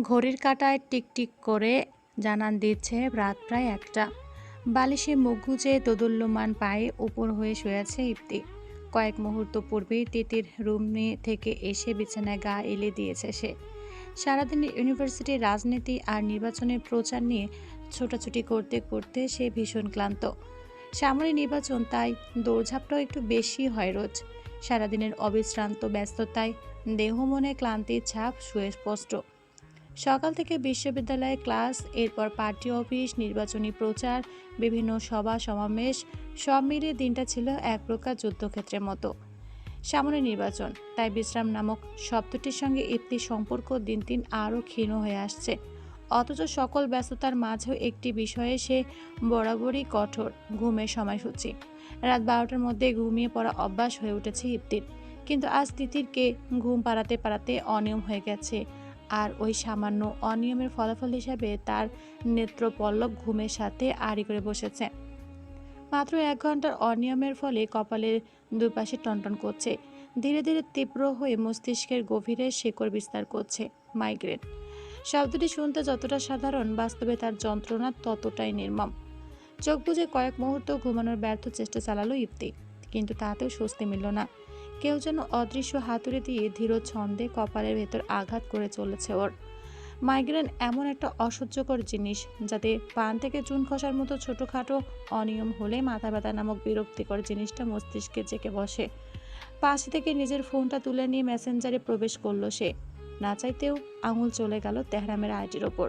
ঘড়ির কাঁটায় টিকটিক করে জানান দিচ্ছে রাত প্রায় ১টা। বালিশে মুখ গুজে দোদুল্যমান পায়ে উপর হয়ে শুয়ে আছে ইপ্তি। কয়েক মুহূর্ত পূর্বেই তিতির রুমে থেকে এসে বিছানায় গা এলিয়ে দিয়েছে সে। সারাদিন ইউনিভার্সিটির রাজনীতি আর নির্বাচনের প্রচার নিয়ে ছোটাছুটি করতে করতে সে ভীষণ ক্লান্ত। সামনে নির্বাচন, তাই দৌড়ঝাঁপটাও একটু বেশি হয় রোজ। সারাদিনের অবিশ্রান্ত ব্যস্ততায় দেহ মনে ক্লান্তির ছাপ সুস্পষ্ট। সকাল থেকে বিশ্ববিদ্যালয়ে ক্লাস, এরপর পার্টি অফিস, নির্বাচনী প্রচার, বিভিন্ন সভা সমাবেশ, সব মিলিয়ে দিনটা ছিল এক প্রকার যুদ্ধক্ষেত্রের মতো। সামনে নির্বাচন, তাই বিশ্রাম নামক শব্দটির সঙ্গে ইপ্তির সম্পর্ক দিন দিন আরও ক্ষীণ হয়ে আসছে। অথচ সকল ব্যস্ততার মাঝেও একটি বিষয়ে সে বরাবরই কঠোর: ঘুমের সময়সূচি। রাত ১২টার মধ্যে ঘুমিয়ে পড়া অভ্যাস হয়ে উঠেছে ইপ্তির, কিন্তু আজ তিতিরকে ঘুম পাড়াতে পাড়াতে অনিয়ম হয়ে গেছে। আর ওই সামান্য অনিয়মের ফলাফল হিসাবে তার নেত্রপল্লব ঘুমের সাথে আড়ি করে বসেছে। মাত্র ১ ঘন্টার অনিয়মের ফলে কপালের দুপাশে টনটন করছে, ধীরে ধীরে তীব্র হয়ে মস্তিষ্কের গভীরে শেকড় বিস্তার করছে মাইগ্রেন। শব্দটি শুনতে যতটা সাধারণ, বাস্তবে তার যন্ত্রণা ততটাই নির্মম। চোখ বুজে কয়েক মুহূর্ত ঘুমানোর ব্যর্থ চেষ্টা চালালো ইপ্তি, কিন্তু তাতেও স্বস্তি মিলল না। কেউ যেন অদৃশ্য হাতুড়ি দিয়ে ধীর ছন্দে কপালের ভেতর আঘাত করে চলেছে ওর। মাইগ্রেন এমন একটা অসহ্যকর জিনিস, যাতে পান থেকে চুন খসার মতো ছোটখাটো অনিয়ম হলে মাথা ব্যথা নামক বিরক্তিকর জিনিসটা মস্তিষ্কে জেঁকে বসে। পাশ থেকে নিজের ফোনটা তুলে নিয়ে মেসেঞ্জারে প্রবেশ করলো সে। না চাইতেও আঙুল চলে গেল তেহরামের আইডির ওপর।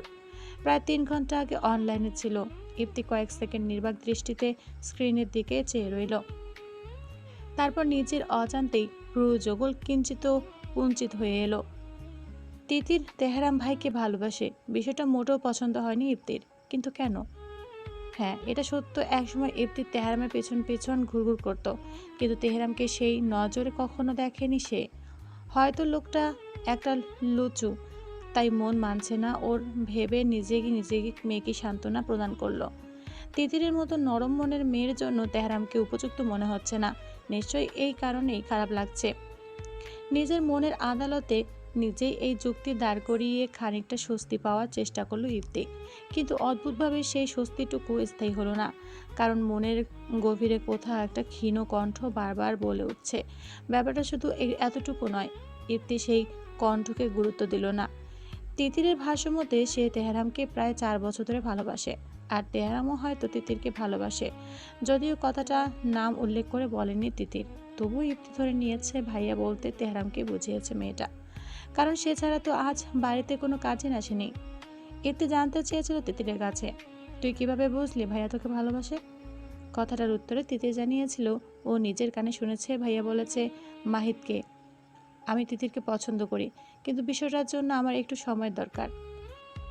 প্রায় ৩ ঘন্টা আগে অনলাইনে ছিল। ইপ্তি কয়েক সেকেন্ড নির্বাক দৃষ্টিতে স্ক্রিনের দিকে চেয়ে রইল। তারপর নিজের অজান্তেই ভ্রু যোগল কিঞ্চিত কুঞ্চিত হয়ে এলো। তিতির তেহরাম ভাইকে ভালোবাসে, বিষয়টা মোটেও পছন্দ হয়নি ইপ্তির। কিন্তু কেন? হ্যাঁ, এটা সত্য, একসময় ইপ্তি তেহরামের পেছন পেছন ঘুরঘুর করত, কিন্তু তেহরামকে সেই নজরে কখনো দেখেনি সে। হয়তো লোকটা একটা লুচু, তাই মন মানছে না ওর, ভেবে নিজেকে নিজেকে মেয়েকে সান্ত্বনা প্রদান করলো। তিতিরের মতো নরম মনের মেয়ের জন্য তেহরামকে উপযুক্ত মনে হচ্ছে না। নিশ্চয়ই এই কারণেই খারাপ লাগছে। নিজের মনের আদালতে নিজেই এই যুক্তি দাঁড় করিয়ে খানিকটা স্বস্তি পাওয়ার চেষ্টা করলো ইপ্তি, কিন্তু অদ্ভুতভাবে সেই স্বস্তিটুকু স্থায়ী হলো না। কারণ মনের গভীরে কোথাও একটা ক্ষীণ কণ্ঠ বারবার বলে উঠছে, ব্যাপারটা শুধু এতটুকু নয়। ইপ্তি সেই কণ্ঠকে গুরুত্ব দিল না। তিতিরের ভাষ্যমতে সে তেহরামকে প্রায় ৪ বছর ধরে ভালোবাসে, আর তেহরামও হয়তো তিতিরকে ভালোবাসে। যদিও কথাটা নাম উল্লেখ করে বলেনি তিতির, তবুও ইপ্তি ধরে নিয়েছে ভাইয়া বলতে তেহরামকে বুঝিয়েছে মেয়েটা। কারণ সে ছাড়া তো আজ বাড়িতে কোনো কাজে আসেনি। ইপ্তি জানতে চেয়েছিল তিতিরের কাছে, তুই কিভাবে বুঝলি ভাইয়া তোকে ভালোবাসে? কথাটার উত্তরে তিতির জানিয়েছিল ও নিজের কানে শুনেছে ভাইয়া বলেছে মাহিতকে, আমি তিতিরকে পছন্দ করি, কিন্তু বিষয়টার জন্য আমার একটু সময় দরকার।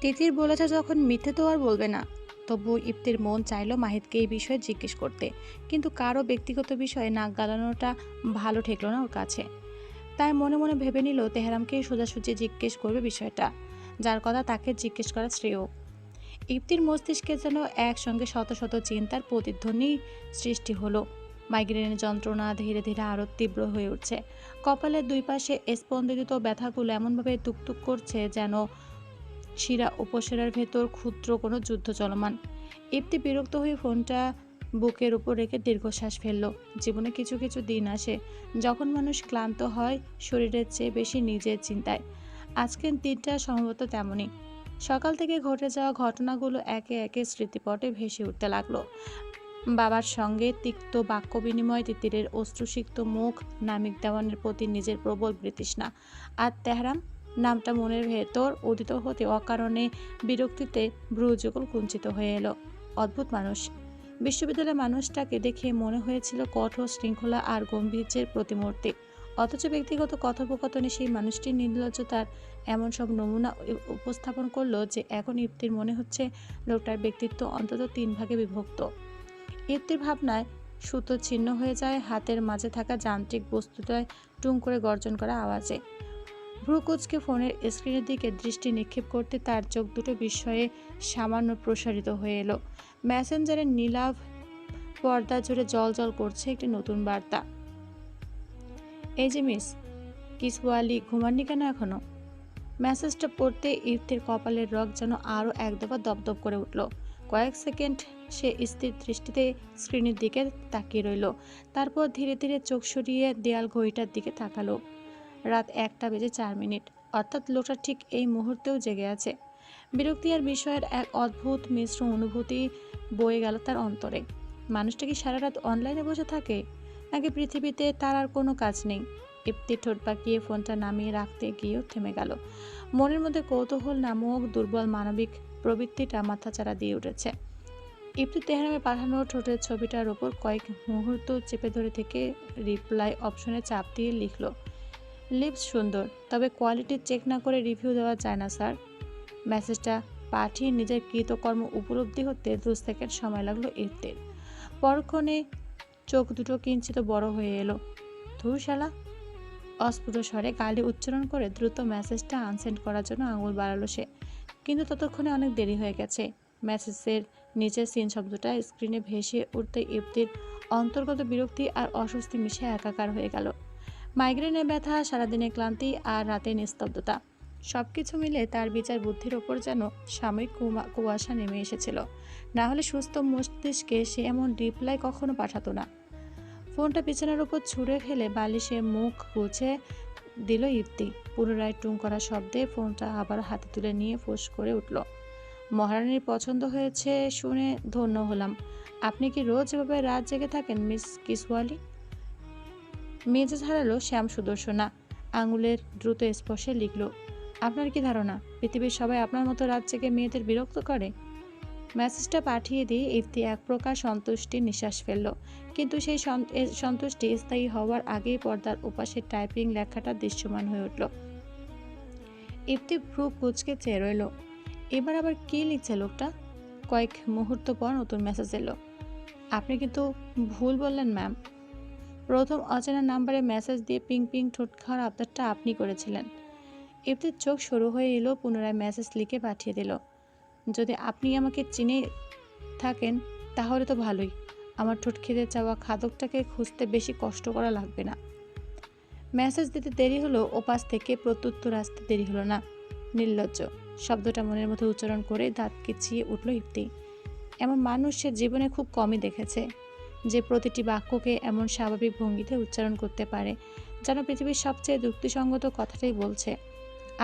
তিতির বলেছে যখন, মিথ্যে তো আর বলবে না। তবু ইপ্তির মন চাইল মাহিতকে এই বিষয়ে জিজ্ঞেস করতে, কিন্তু কারো ব্যক্তিগত বিষয়ে নাক গালানোটা ভালো ঠেকলো না ওর কাছে। তাই মনে মনে ভেবে নিল তেহরামকেই সোজাসুজি জিজ্ঞেস করবে বিষয়টা, যার কথা তাকে জিজ্ঞেস করা শ্রেয়। ইপ্তির মস্তিষ্কে যেন একসঙ্গে শত শত চিন্তার প্রতিধ্বনি সৃষ্টি হলো। মাইগ্রেনের যন্ত্রণা ধীরে ধীরে আরও তীব্র হয়ে উঠছে। কপালের দুই পাশে স্পন্দিত ব্যথাগুলো এমনভাবে তুকতুক করছে, যেন শিরা উপশিরার ভেতর ক্ষুদ্র কোনো যুদ্ধ চলমান। ইপ্তি বিরক্ত হয়ে ফোনটা বুকের উপর রেখে দীর্ঘশ্বাস ফেলল। জীবনে কিছু কিছু দিন আসে যখন মানুষ ক্লান্ত হয় শরীরের চেয়ে বেশি নিজের চিন্তায়। আজকের দিনটা সম্ভবত তেমনই। সকাল থেকে ঘটে যাওয়া ঘটনাগুলো একে একে স্মৃতিপটে ভেসে উঠতে লাগলো। বাবার সঙ্গে তিক্ত বাক্য বিনিময়, তিতিরের অশ্রুসিক্ত মুখ, নামিক দেওয়ানের প্রতি নিজের প্রবল বিতৃষ্ণা। আর তেহরাম নামটা মনের ভেতর উদিত হতে অকারণে বিরক্তিতে ভ্রুযুগল কুঞ্চিত হয়ে এলো। অদ্ভুত মানুষ। বিশ্ববিদ্যালয়ের মানুষটাকে দেখে মনে হয়েছিল কঠোর, শৃঙ্খলা আর গম্ভীর্যের প্রতিমূর্তি। অথচ ব্যক্তিগত কথোপকথনে সেই মানুষটির নির্লজ্জতার এমন সব নমুনা উপস্থাপন করলো যে এখন ইপ্তির মনে হচ্ছে লোকটার ব্যক্তিত্ব অন্তত 3 ভাগে বিভক্ত। ইপ্তির ভাবনায় সুতো ছিন্ন হয়ে যায় হাতের মাঝে থাকা যান্ত্রিক বস্তুটায় টুং করে গর্জন করা আওয়াজে। ভ্রুকুচকে ফোনের স্ক্রিনের দিকে দৃষ্টি নিক্ষেপ করতে তার চোখ দুটো বিস্ময়ে সামান্য প্রসারিত হয়ে এলো। মেসেঞ্জারের নীলাভ পর্দা জুড়ে জল করছে একটি নতুন বার্তা। এই যে মিস কিসওয়ালি, ঘুমাননি কেন এখনো? মেসেজটা পড়তে ইফতির কপালের রগ যেন আরও এক দফা দপদপ করে উঠল। কয়েক সেকেন্ড সে স্থির দৃষ্টিতে স্ক্রিনের দিকে তাকিয়ে রইল। তারপর ধীরে ধীরে চোখ সরিয়ে দেয়াল ঘড়িটার দিকে তাকালো। রাত 1:04। অর্থাৎ লোকটা ঠিক এই মুহূর্তেও জেগে আছে। বিরক্তি আর বিষয়ের এক অদ্ভুত মিশ্র অনুভূতি বয়ে গেল তার অন্তরে। মানুষটা কি সারা রাত অনলাইনে বসে থাকে, নাকি পৃথিবীতে তার আর কোনো কাজ নেই? ইপ্তি ঠোঁট পাকিয়ে ফোনটা নামিয়ে রাখতে গিয়েও থেমে গেল। মনের মধ্যে কৌতূহল নামক দুর্বল মানবিক প্রবৃত্তিটা মাথাচাড়া দিয়ে উঠেছে। ইপ্তি তেহরামে পাঠানো ঠোঁটের ছবিটার ওপর কয়েক মুহূর্ত চেপে ধরে থেকে রিপ্লাই অপশনে চাপ দিয়ে লিখল, লিপস সুন্দর, তবে কোয়ালিটি চেক না করে রিভিউ দেওয়া যায় না স্যার। মেসেজটা পাঠিয়ে নিজের কৃতকর্ম উপলব্ধি হতে 2 সেকেন্ড সময় লাগলো ইফতির। পরক্ষণে চোখ দুটো কিঞ্চিত বড় হয়ে এলো। ধুর শালা! অস্ফুট স্বরে গালি উচ্চারণ করে দ্রুত মেসেজটা আনসেন্ড করার জন্য আঙুল বাড়ালো সে। কিন্তু ততক্ষণে অনেক দেরি হয়ে গেছে। মেসেজের নিচের সিন শব্দটা স্ক্রিনে ভেসে উঠতে ইফতির অন্তর্গত বিরক্তি আর অস্বস্তি মিশে একাকার হয়ে গেল। মাইগ্রেনের ব্যথা, সারাদিনের ক্লান্তি আর রাতের নিস্তব্ধতা, সবকিছু মিলে তার বিচার বুদ্ধির ওপর যেন সাময়িক কুয়াশা নেমে এসেছিল। না হলে সুস্থ মস্তিষ্কে সে এমন রিপ্লাই কখনো পাঠাতো না। ফোনটা বিছানার উপর ছুঁড়ে ফেলে বালিশে মুখ গুছে দিল ইফতি। পুনরায় টুং করা শব্দে ফোনটা আবার হাতে তুলে নিয়ে ফোঁস করে উঠল, মহারানীর পছন্দ হয়েছে শুনে ধন্য হলাম। আপনি কি রোজ এভাবে রাত জেগে থাকেন মিস কিসওয়ালি? মেজাজ হারালো শ্যাম সুদর্শনা। আঙুলের দ্রুত স্পর্শে লিখল, আপনার কি ধারণা পৃথিবীর সবাই আপনার মতো রাত জেগে মেয়েদের বিরক্ত করে? মেসেজটা পাঠিয়ে দিয়ে ইফতি এক প্রকার সন্তুষ্টির নিঃশ্বাস ফেলল। কিন্তু সেই সন্তুষ্টি স্থায়ী হওয়ার আগেই পর্দার ওপাশে টাইপিং লেখাটা দৃশ্যমান হয়ে উঠল। ইফতি ভ্রু কুঁচকে চেয়ে রইল। এবার আবার কি লিখছে লোকটা? কয়েক মুহূর্ত পর নতুন মেসেজ এলো, আপনি কিন্তু ভুল বললেন ম্যাম। প্রথম অচেনা নাম্বারে মেসেজ দিয়ে পিং পিং ঠোঁট খাওয়ার আবদারটা আপনি করেছিলেন। ইফতির চোখ শুরু হয়ে এলো, পুনরায় মেসেজ লিখে পাঠিয়ে দিল, যদি আপনি আমাকে চিনে থাকেন তাহলে তো ভালোই, আমার ঠোঁট খেতে চাওয়া খাদকটাকে খুঁজতে বেশি কষ্ট করা লাগবে না। মেসেজ দিতে দেরি হলো, ওপাশ থেকে প্রত্যুত্তর আসতে দেরি হলো না। নির্লজ্জ শব্দটা মনের মধ্যে উচ্চারণ করে দাঁত কিচিয়ে উঠল ইফতি। এমন মানুষ সে জীবনে খুব কমই দেখেছে, যে প্রতিটি বাক্যকে এমন স্বাভাবিক ভঙ্গিতে উচ্চারণ করতে পারে যেন পৃথিবীর সবচেয়ে যুক্তিসঙ্গত কথাটাই বলছে।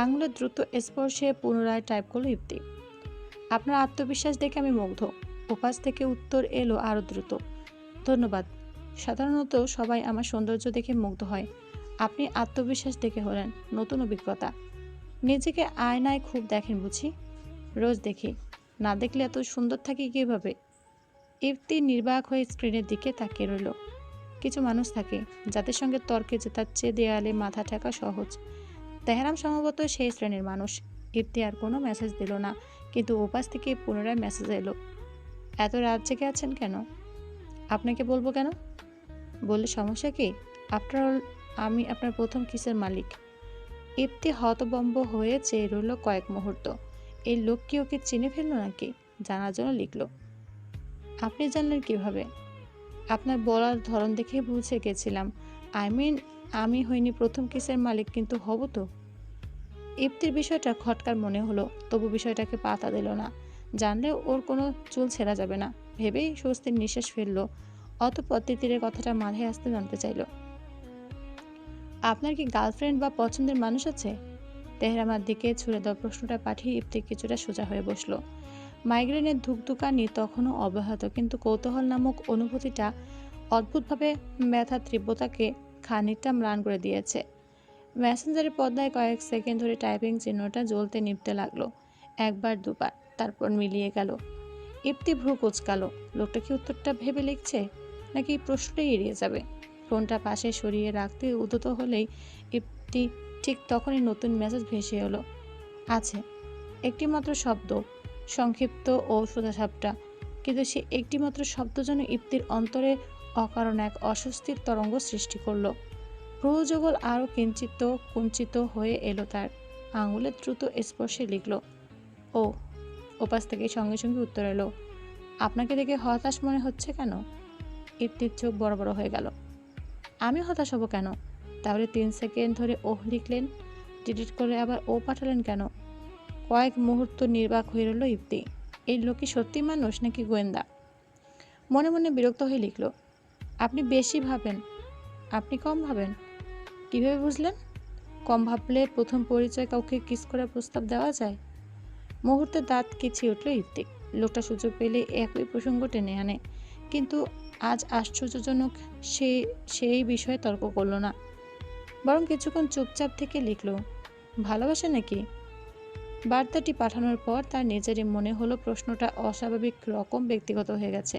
আঙুলের দ্রুত স্পর্শে পুনরায় টাইপ করলো ইফতি, আপনার আত্মবিশ্বাস দেখে আমি মুগ্ধ। ওপাশ থেকে উত্তর এলো আরও দ্রুত, ধন্যবাদ। সাধারণত সবাই আমার সৌন্দর্য দেখে মুগ্ধ হয়, আপনি আত্মবিশ্বাস দেখে হলেন নতুন অভিজ্ঞতা। নিজেকে আয়নায় খুব দেখেন বুঝি? রোজ দেখি, না দেখলে এত সুন্দর থাকি কিভাবে? ইফতি নির্বাক হয়ে স্ক্রিনের দিকে তাকিয়ে রইল। কিছু মানুষ থাকে যাদের সঙ্গে তর্কে জেতার চেয়ে দেয়ালে মাথা ঠেকা সহজ। তেহরাম সম্ভবত সেই শ্রেণীর মানুষ। ইফতি আর কোনো মেসেজ দিল না, কিন্তু ওপাশ থেকে পুনরায় মেসেজ এলো, এত রাত জেগে আছেন কেন? আপনাকে বলবো কেন? বললে সমস্যা কি? আফটার অল আমি আপনার প্রথম কিসের মালিক। ইফতি হতবম্ব হয়ে চেয়ে রইল কয়েক মুহূর্ত। এই লোক কি ওকে চিনে ফেললো নাকি? জানার জন্য লিখল, আপনি জানলেন কিভাবে? আপনার বলার ধরন দেখে বুঝে গেছিলাম। আই মিন, আমি হইনি প্রথম কিসের মালিক, কিন্তু হব তো। ইফতির বিষয়টা খটকার মনে হলো, তবু বিষয়টাকে পাতা দিল না। জানলে ওর কোনো চুল ছেঁড়া যাবে না ভেবেই স্বস্তির নিঃশ্বাস ফেলল। অতঃপর তিতিরের কথাটা মাথায় আসতে জানতে চাইল, আপনার কি গার্লফ্রেন্ড বা পছন্দের মানুষ আছে? তেহরামার দিকে ছুড়ে দেওয়া প্রশ্নটা পাঠিয়ে ইফতি কিছুটা সোজা হয়ে বসলো। মাইগ্রেনের ধুকধুকানি তখনও অব্যাহত, কিন্তু কৌতূহল নামক অনুভূতিটা অদ্ভুতভাবে ব্যথার তীব্রতাকে খানিকটা ম্লান করে দিয়েছে। মেসেঞ্জারের পর্দায় কয়েক সেকেন্ড ধরে টাইপিং চিহ্নটা জ্বলতে নিভতে লাগলো, একবার দুবার, তারপর মিলিয়ে গেল। ইফতি ভ্রু কুঁচকালো, লোকটা কি উত্তরটা ভেবে লিখছে, নাকি প্রশ্নটাই এড়িয়ে যাবে? ফোনটা পাশে সরিয়ে রাখতে উদ্যত হলেই ইফতি ঠিক তখনই নতুন মেসেজ ভেসে এলো, আছে একটিমাত্র শব্দ, সংক্ষিপ্ত ও সোজাসাপটা, কিন্তু সে একটিমাত্র শব্দ যেন ইফতির অন্তরে অকারণ এক অস্বস্তির তরঙ্গ সৃষ্টি করলো। ভ্রুযুগল আরও কিঞ্চিত কুঞ্চিত হয়ে এলো তার। আঙুলের দ্রুত স্পর্শে লিখল, ও। ওপাশ থেকে সঙ্গে সঙ্গে উত্তর এলো, আপনাকে দেখে হতাশ মনে হচ্ছে কেন? ইফতির চোখ বড় বড় হয়ে গেল। আমি হতাশ হব কেন? তাহলে 3 সেকেন্ড ধরে ওহ লিখলেন, ডিলিট করে আবার ও পাঠালেন কেন? কয়েক মুহূর্ত নির্বাক হয়ে রইল ইপ্তি। এই লোক কি সত্যি মানুষ নাকি গোয়েন্দা? মনে মনে বিরক্ত হয়ে লিখল, আপনি বেশি ভাবেন। আপনি কম ভাবেন। কিভাবে বুঝলেন? কম ভাবলে প্রথম পরিচয় কাউকে কিস করার প্রস্তাব দেওয়া যায়? মুহূর্তে দাঁত কিচিয়ে উঠল ইপ্তি। লোকটা সুযোগ পেলে একই প্রসঙ্গ টেনে আনে, কিন্তু আজ আশ্চর্যজনক সে সেই বিষয়ে তর্ক করল না, বরং কিছুক্ষণ চুপচাপ থেকে লিখল, ভালোবাসে নাকি? বার্তাটি পাঠানোর পর তার নিজেরই মনে হলো প্রশ্নটা অস্বাভাবিক রকম ব্যক্তিগত হয়ে গেছে,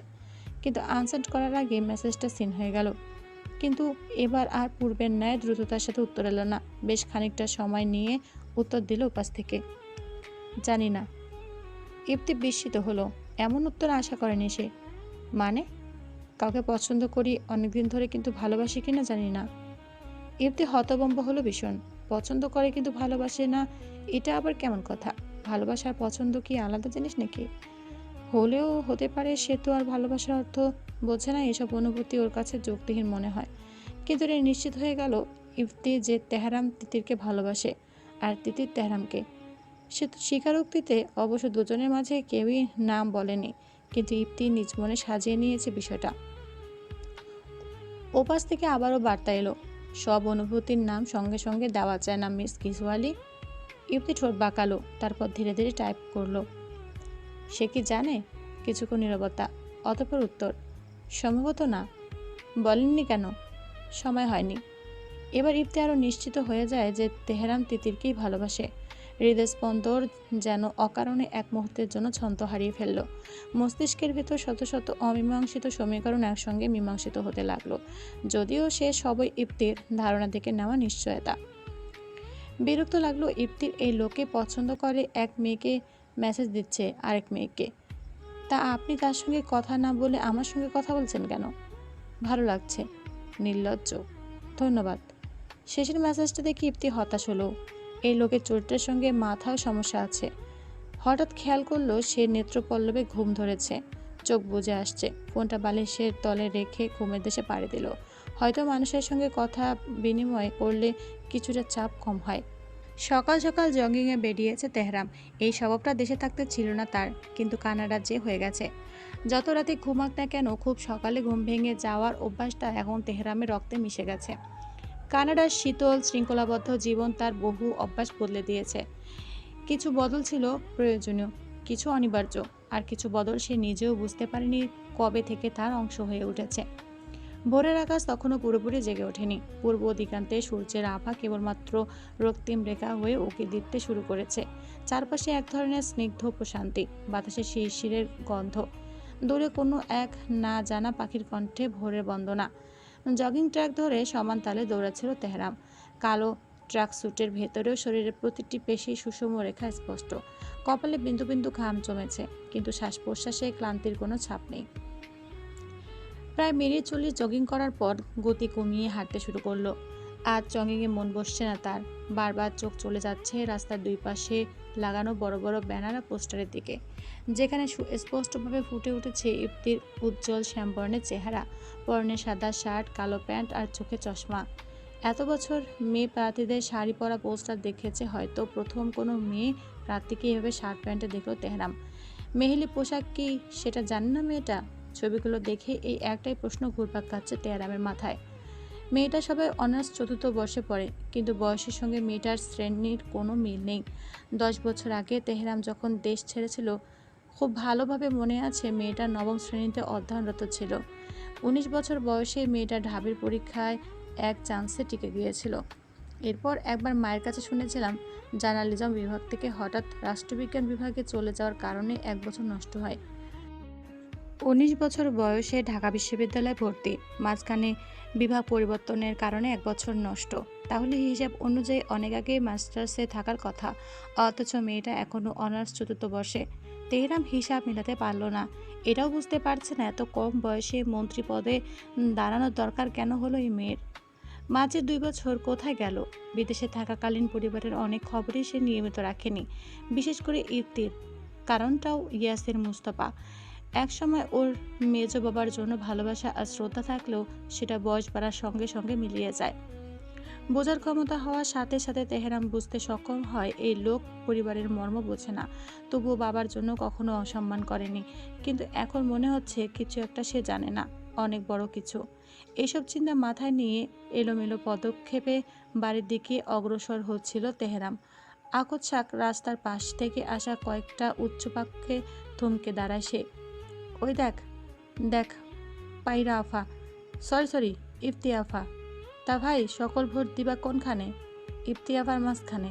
কিন্তু আনসেন্ড করার আগে মেসেজটা সিন হয়ে গেল। কিন্তু এবার আর পূর্বের ন্যায় দ্রুততার সাথে উত্তর এলো না। বেশ খানিকটা সময় নিয়ে উত্তর দিল উপাস থেকে, জানি না। ইপ্তি বিস্মিত হলো, এমন উত্তর আশা করেনি সে। মানে? কাউকে পছন্দ করি অনেকদিন ধরে, কিন্তু ভালোবাসি কিনা জানি না। ইপ্তি হতভম্ব হলো ভীষণ। পছন্দ করে কিন্তু ভালোবাসে না, এটা আবার কেমন কথা? ভালোবাসা আর পছন্দ কি আলাদা জিনিস নাকি? হলেও হতে পারে, সে তো আর ভালোবাসার অর্থ বোঝে না। এসব অনুভূতি ওর কাছে যুক্তিহীন মনে হয়। কিন্তু এটা নিশ্চিত হয়ে গেল ইফতি যে তেহরাম তিতিরকে ভালোবাসে, আর তিতির তেহরামকে। সে তো স্বীকারোক্তিতে অবশ্য দুজনের মাঝে কেউই নাম বলেনি, কিন্তু ইফতি নিজ মনে সাজিয়ে নিয়েছে বিষয়টা। ওপাশ থেকে আবারও বার্তা এলো, সব অনুভূতির নাম সঙ্গে সঙ্গে দেওয়া যায় না মিস কিসওয়ালি। ইফতি ঠোঁট বাঁকালো, তারপর ধীরে ধীরে টাইপ করলো, সে কি জানে? কিছুক্ষণ নীরবতা, অতঃপর উত্তর, সম্ভবত না। বলেননি কেন? সময় হয়নি। এবার ইফতি আরও নিশ্চিত হয়ে যায় যে তেহরাম তিতিরকেই ভালোবাসে। হৃদস্পন্দর যেন অকারণে এক মুহূর্তের জন্য ছন্দ হারিয়ে ফেলল। মস্তিষ্কের ভেতর শত শত অমীমাংসিত সমীকরণ একসঙ্গে মীমাংসিত হতে লাগলো, যদিও সে সবই ইফতির ধারণা থেকে নেওয়া নিশ্চয়তা। বিরক্ত লাগলো ইফতির এই লোকে পছন্দ করে এক মেয়েকে মেসেজ দিচ্ছে আরেক মেয়েকে। তা আপনি তার সঙ্গে কথা না বলে আমার সঙ্গে কথা বলছেন কেন? ভালো লাগছে। নির্লজ্জ। ধন্যবাদ। শেষের মেসেজটা দেখে ইপ্তি হতাশ হলো। এই লোকের চরিত্রের সঙ্গে মাথাও সমস্যা আছে। হঠাৎ খেয়াল করলো সে নেত্রপল্লবে ঘুম ধরেছে, চোখ বুজে আসছে। ফোনটা বালিশের তলে রেখে ঘুমের দেশে পাড়ি দিল। হয়তো মানুষের সঙ্গে কথা বিনিময় করলে কিছুটা চাপ কম হয়। সকাল সকাল জগিংয়ে বেরিয়েছে তেহরাম। এই স্বভাবটা দেশে থাকতে ছিল না তার, কিন্তু কানাডা যে হয়ে গেছে। যত রাতে ঘুমাক না কেন, খুব সকালে ঘুম ভেঙে যাওয়ার অভ্যাসটা এখন তেহরামের রক্তে মিশে গেছে। কানাডার শীতল শৃঙ্খলাবদ্ধ জীবন তার বহু অভ্যাস বদলে দিয়েছে। কিছু বদল ছিল প্রয়োজনীয়, কিছু অনিবার্য, আর কিছু বদল সে নিজেও বুঝতে পারেনি কবে থেকে তার অংশ হয়ে উঠেছে। ভোরের আকাশ তখনও পুরোপুরি জেগে ওঠেনি। পূর্ব দিগান্তে সূর্যের আভা কেবলমাত্র রক্তিম রেখা হয়ে উঁকি দিতে শুরু করেছে। চারপাশে এক ধরনের স্নিগ্ধ প্রশান্তি, বাতাসে শিরশিরের গন্ধ, দূরে কোনো এক না জানা পাখির কণ্ঠে ভোরের বন্দনা। জগিং ট্র্যাক ধরে সমান তালে দৌড়াচ্ছিল তেহরাম। কালো ট্র্যাক স্যুটের ভেতরেও শরীরের প্রতিটি পেশি সুষম রেখা স্পষ্ট। কপালে বিন্দু বিন্দু ঘাম জমেছে, কিন্তু শ্বাস প্রশ্বাসে ক্লান্তির কোনো ছাপ নেই। প্রায় মিনিট 40 জগিং করার পর গতি কমিয়ে হাঁটতে শুরু করলো। আজ জগিংয়ে মন বসছে না তার। বারবার চোখ চলে যাচ্ছে রাস্তার দুই পাশে লাগানো বড় বড় ব্যানার আর পোস্টারের দিকে, যেখানে স্পষ্টভাবে ফুটে উঠেছে ইফতির উজ্জ্বল শ্যামবর্ণের চেহারা। পরনে সাদা শার্ট, কালো প্যান্ট আর চোখে চশমা। এত বছর মেয়ে প্রার্থীদের শাড়ি পরা পোস্টার দেখেছে, হয়তো প্রথম কোনো মেয়ে প্রার্থীকে এভাবে শার্ট প্যান্টে দেখলো তেহরাম। মেহেলি পোশাক কি সেটা জানে না মেয়েটা? ছবিগুলো দেখে এই একটাই প্রশ্ন ঘুরপাক খাচ্ছে তেহরামের মাথায়। মেয়েটা সবাই অনার্স চতুর্থ বর্ষে পড়ে, কিন্তু বয়সের সঙ্গে মেয়েটার শ্রেণীর কোনো মিল নেই। 10 বছর আগে তেহরাম যখন দেশ ছেড়েছিল, খুব ভালোভাবে মনে আছে মেয়েটা নবম শ্রেণীতে অধ্যয়নরত ছিল। 19 বছর বয়সে মেয়েটা ঢাবির পরীক্ষায় এক চান্সে টিকে গিয়েছিল। এরপর একবার মায়ের কাছে শুনেছিলাম জার্নালিজম বিভাগ থেকে হঠাৎ রাষ্ট্রবিজ্ঞান বিভাগে চলে যাওয়ার কারণে 1 বছর নষ্ট হয়। 19 বছর বয়সে ঢাকা বিশ্ববিদ্যালয়ে ভর্তি, মাঝখানে বিভাগ পরিবর্তনের কারণে 1 বছর নষ্ট। তাহলে হিসাব অনুযায়ী অনেক আগে মাস্টার্সে থাকার কথা, অথচ মেয়েটা এখনও অনার্স চতুর্থ বর্ষে। তেহরাম হিসাব মেলাতে পারল না। এটাও বুঝতে পারছে না এত কম বয়সে মন্ত্রী পদে দাঁড়ানোর দরকার কেন হলো এই মেয়ের। মাঝে 2 বছর কোথায় গেল? বিদেশে থাকাকালীন পরিবারের অনেক খবরই সে নিয়মিত রাখেনি, বিশেষ করে ইফতির। কারণটাও ইয়াসির মুস্তফা। একসময় ওর মেজ বাবার জন্য ভালোবাসা আর শ্রদ্ধা থাকলেও সেটা বয়স বাড়ার সঙ্গে সঙ্গে মিলিয়ে যায়। বোঝার ক্ষমতা হওয়ার সাথে সাথে তেহরাম বুঝতে সক্ষম হয় এই লোক পরিবারের মর্ম বোঝে না, তবুও বাবার জন্য কখনো অসম্মান করেনি। কিন্তু এখন মনে হচ্ছে কিছু একটা সে জানে না, অনেক বড় কিছু। এইসব চিন্তা মাথায় নিয়ে এলোমেলো পদক্ষেপে বাড়ির দিকে অগ্রসর হচ্ছিল তেহরাম। আকস্মাৎ রাস্তার পাশ থেকে আসা কয়েকটা উচ্চপাক্ষে থমকে দাঁড়ায় সে। ওই দেখ, দেখ, পাইরা আফা, সরি সরি, ইফতি আফা। তা ভাই, সকল ভোট দিবা কোনখানে? ইফতি আফার মাঝখানে।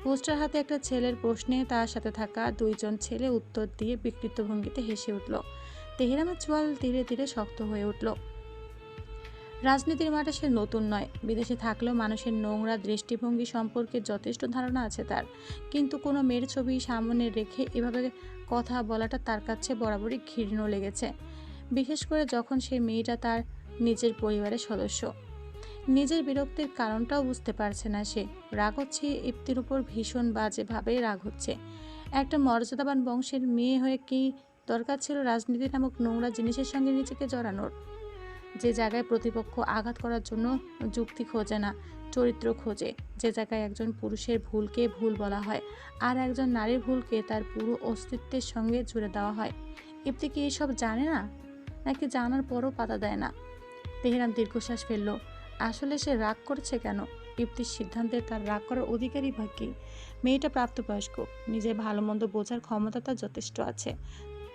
পোস্টার হাতে একটা ছেলের প্রশ্নে তার সাথে থাকা দুইজন ছেলে উত্তর দিয়ে বিকৃত ভঙ্গিতে হেসে উঠল। তেহরামের চোয়াল ধীরে ধীরে শক্ত হয়ে উঠল। রাজনীতির মাঠে সে নতুন নয়, বিদেশে থাকলেও মানুষের নোংরা দৃষ্টিভঙ্গি সম্পর্কে যথেষ্ট ধারণা আছে তার। কিন্তু কোনো মেয়ের ছবি সামনে রেখে এভাবে কথা বলাটা তার কাছে বরাবরই ঘৃণ্য লেগেছে, বিশেষ করে যখন সেই মেয়েটা তার নিজের পরিবারের সদস্য। নিজের বিরক্তির কারণটাও বুঝতে পারছে না সে। রাগ হচ্ছে ইফতির উপর, ভীষণ বাজেভাবে রাগ হচ্ছে। একটা মর্যাদাবান বংশের মেয়ে হয়ে কি দরকার ছিল রাজনীতি নামক নোংরা জিনিসের সঙ্গে নিজেকে জড়ানোর? যে জায়গায় প্রতিপক্ষ আঘাত করার জন্য যুক্তি খোঁজে না, চরিত্র খোঁজে। যে জায়গায় একজন পুরুষের ভুলকে ভুল বলা হয় আর একজন নারীর ভুলকে তার পুরো অস্তিত্বের সঙ্গে জুড়ে দেওয়া হয়। ইফতি কি এসব জানে না, নাকি জানার পরও পাতা দেয় না? তেহরাম দীর্ঘশ্বাস ফেলল। আসলে সে রাগ করছে কেন? ইফতির সিদ্ধান্তে তার রাগ করার অধিকারই বা কি? মেয়েটা প্রাপ্তবয়স্ক, নিজের ভালো মন্দ বোঝার ক্ষমতা তার যথেষ্ট আছে।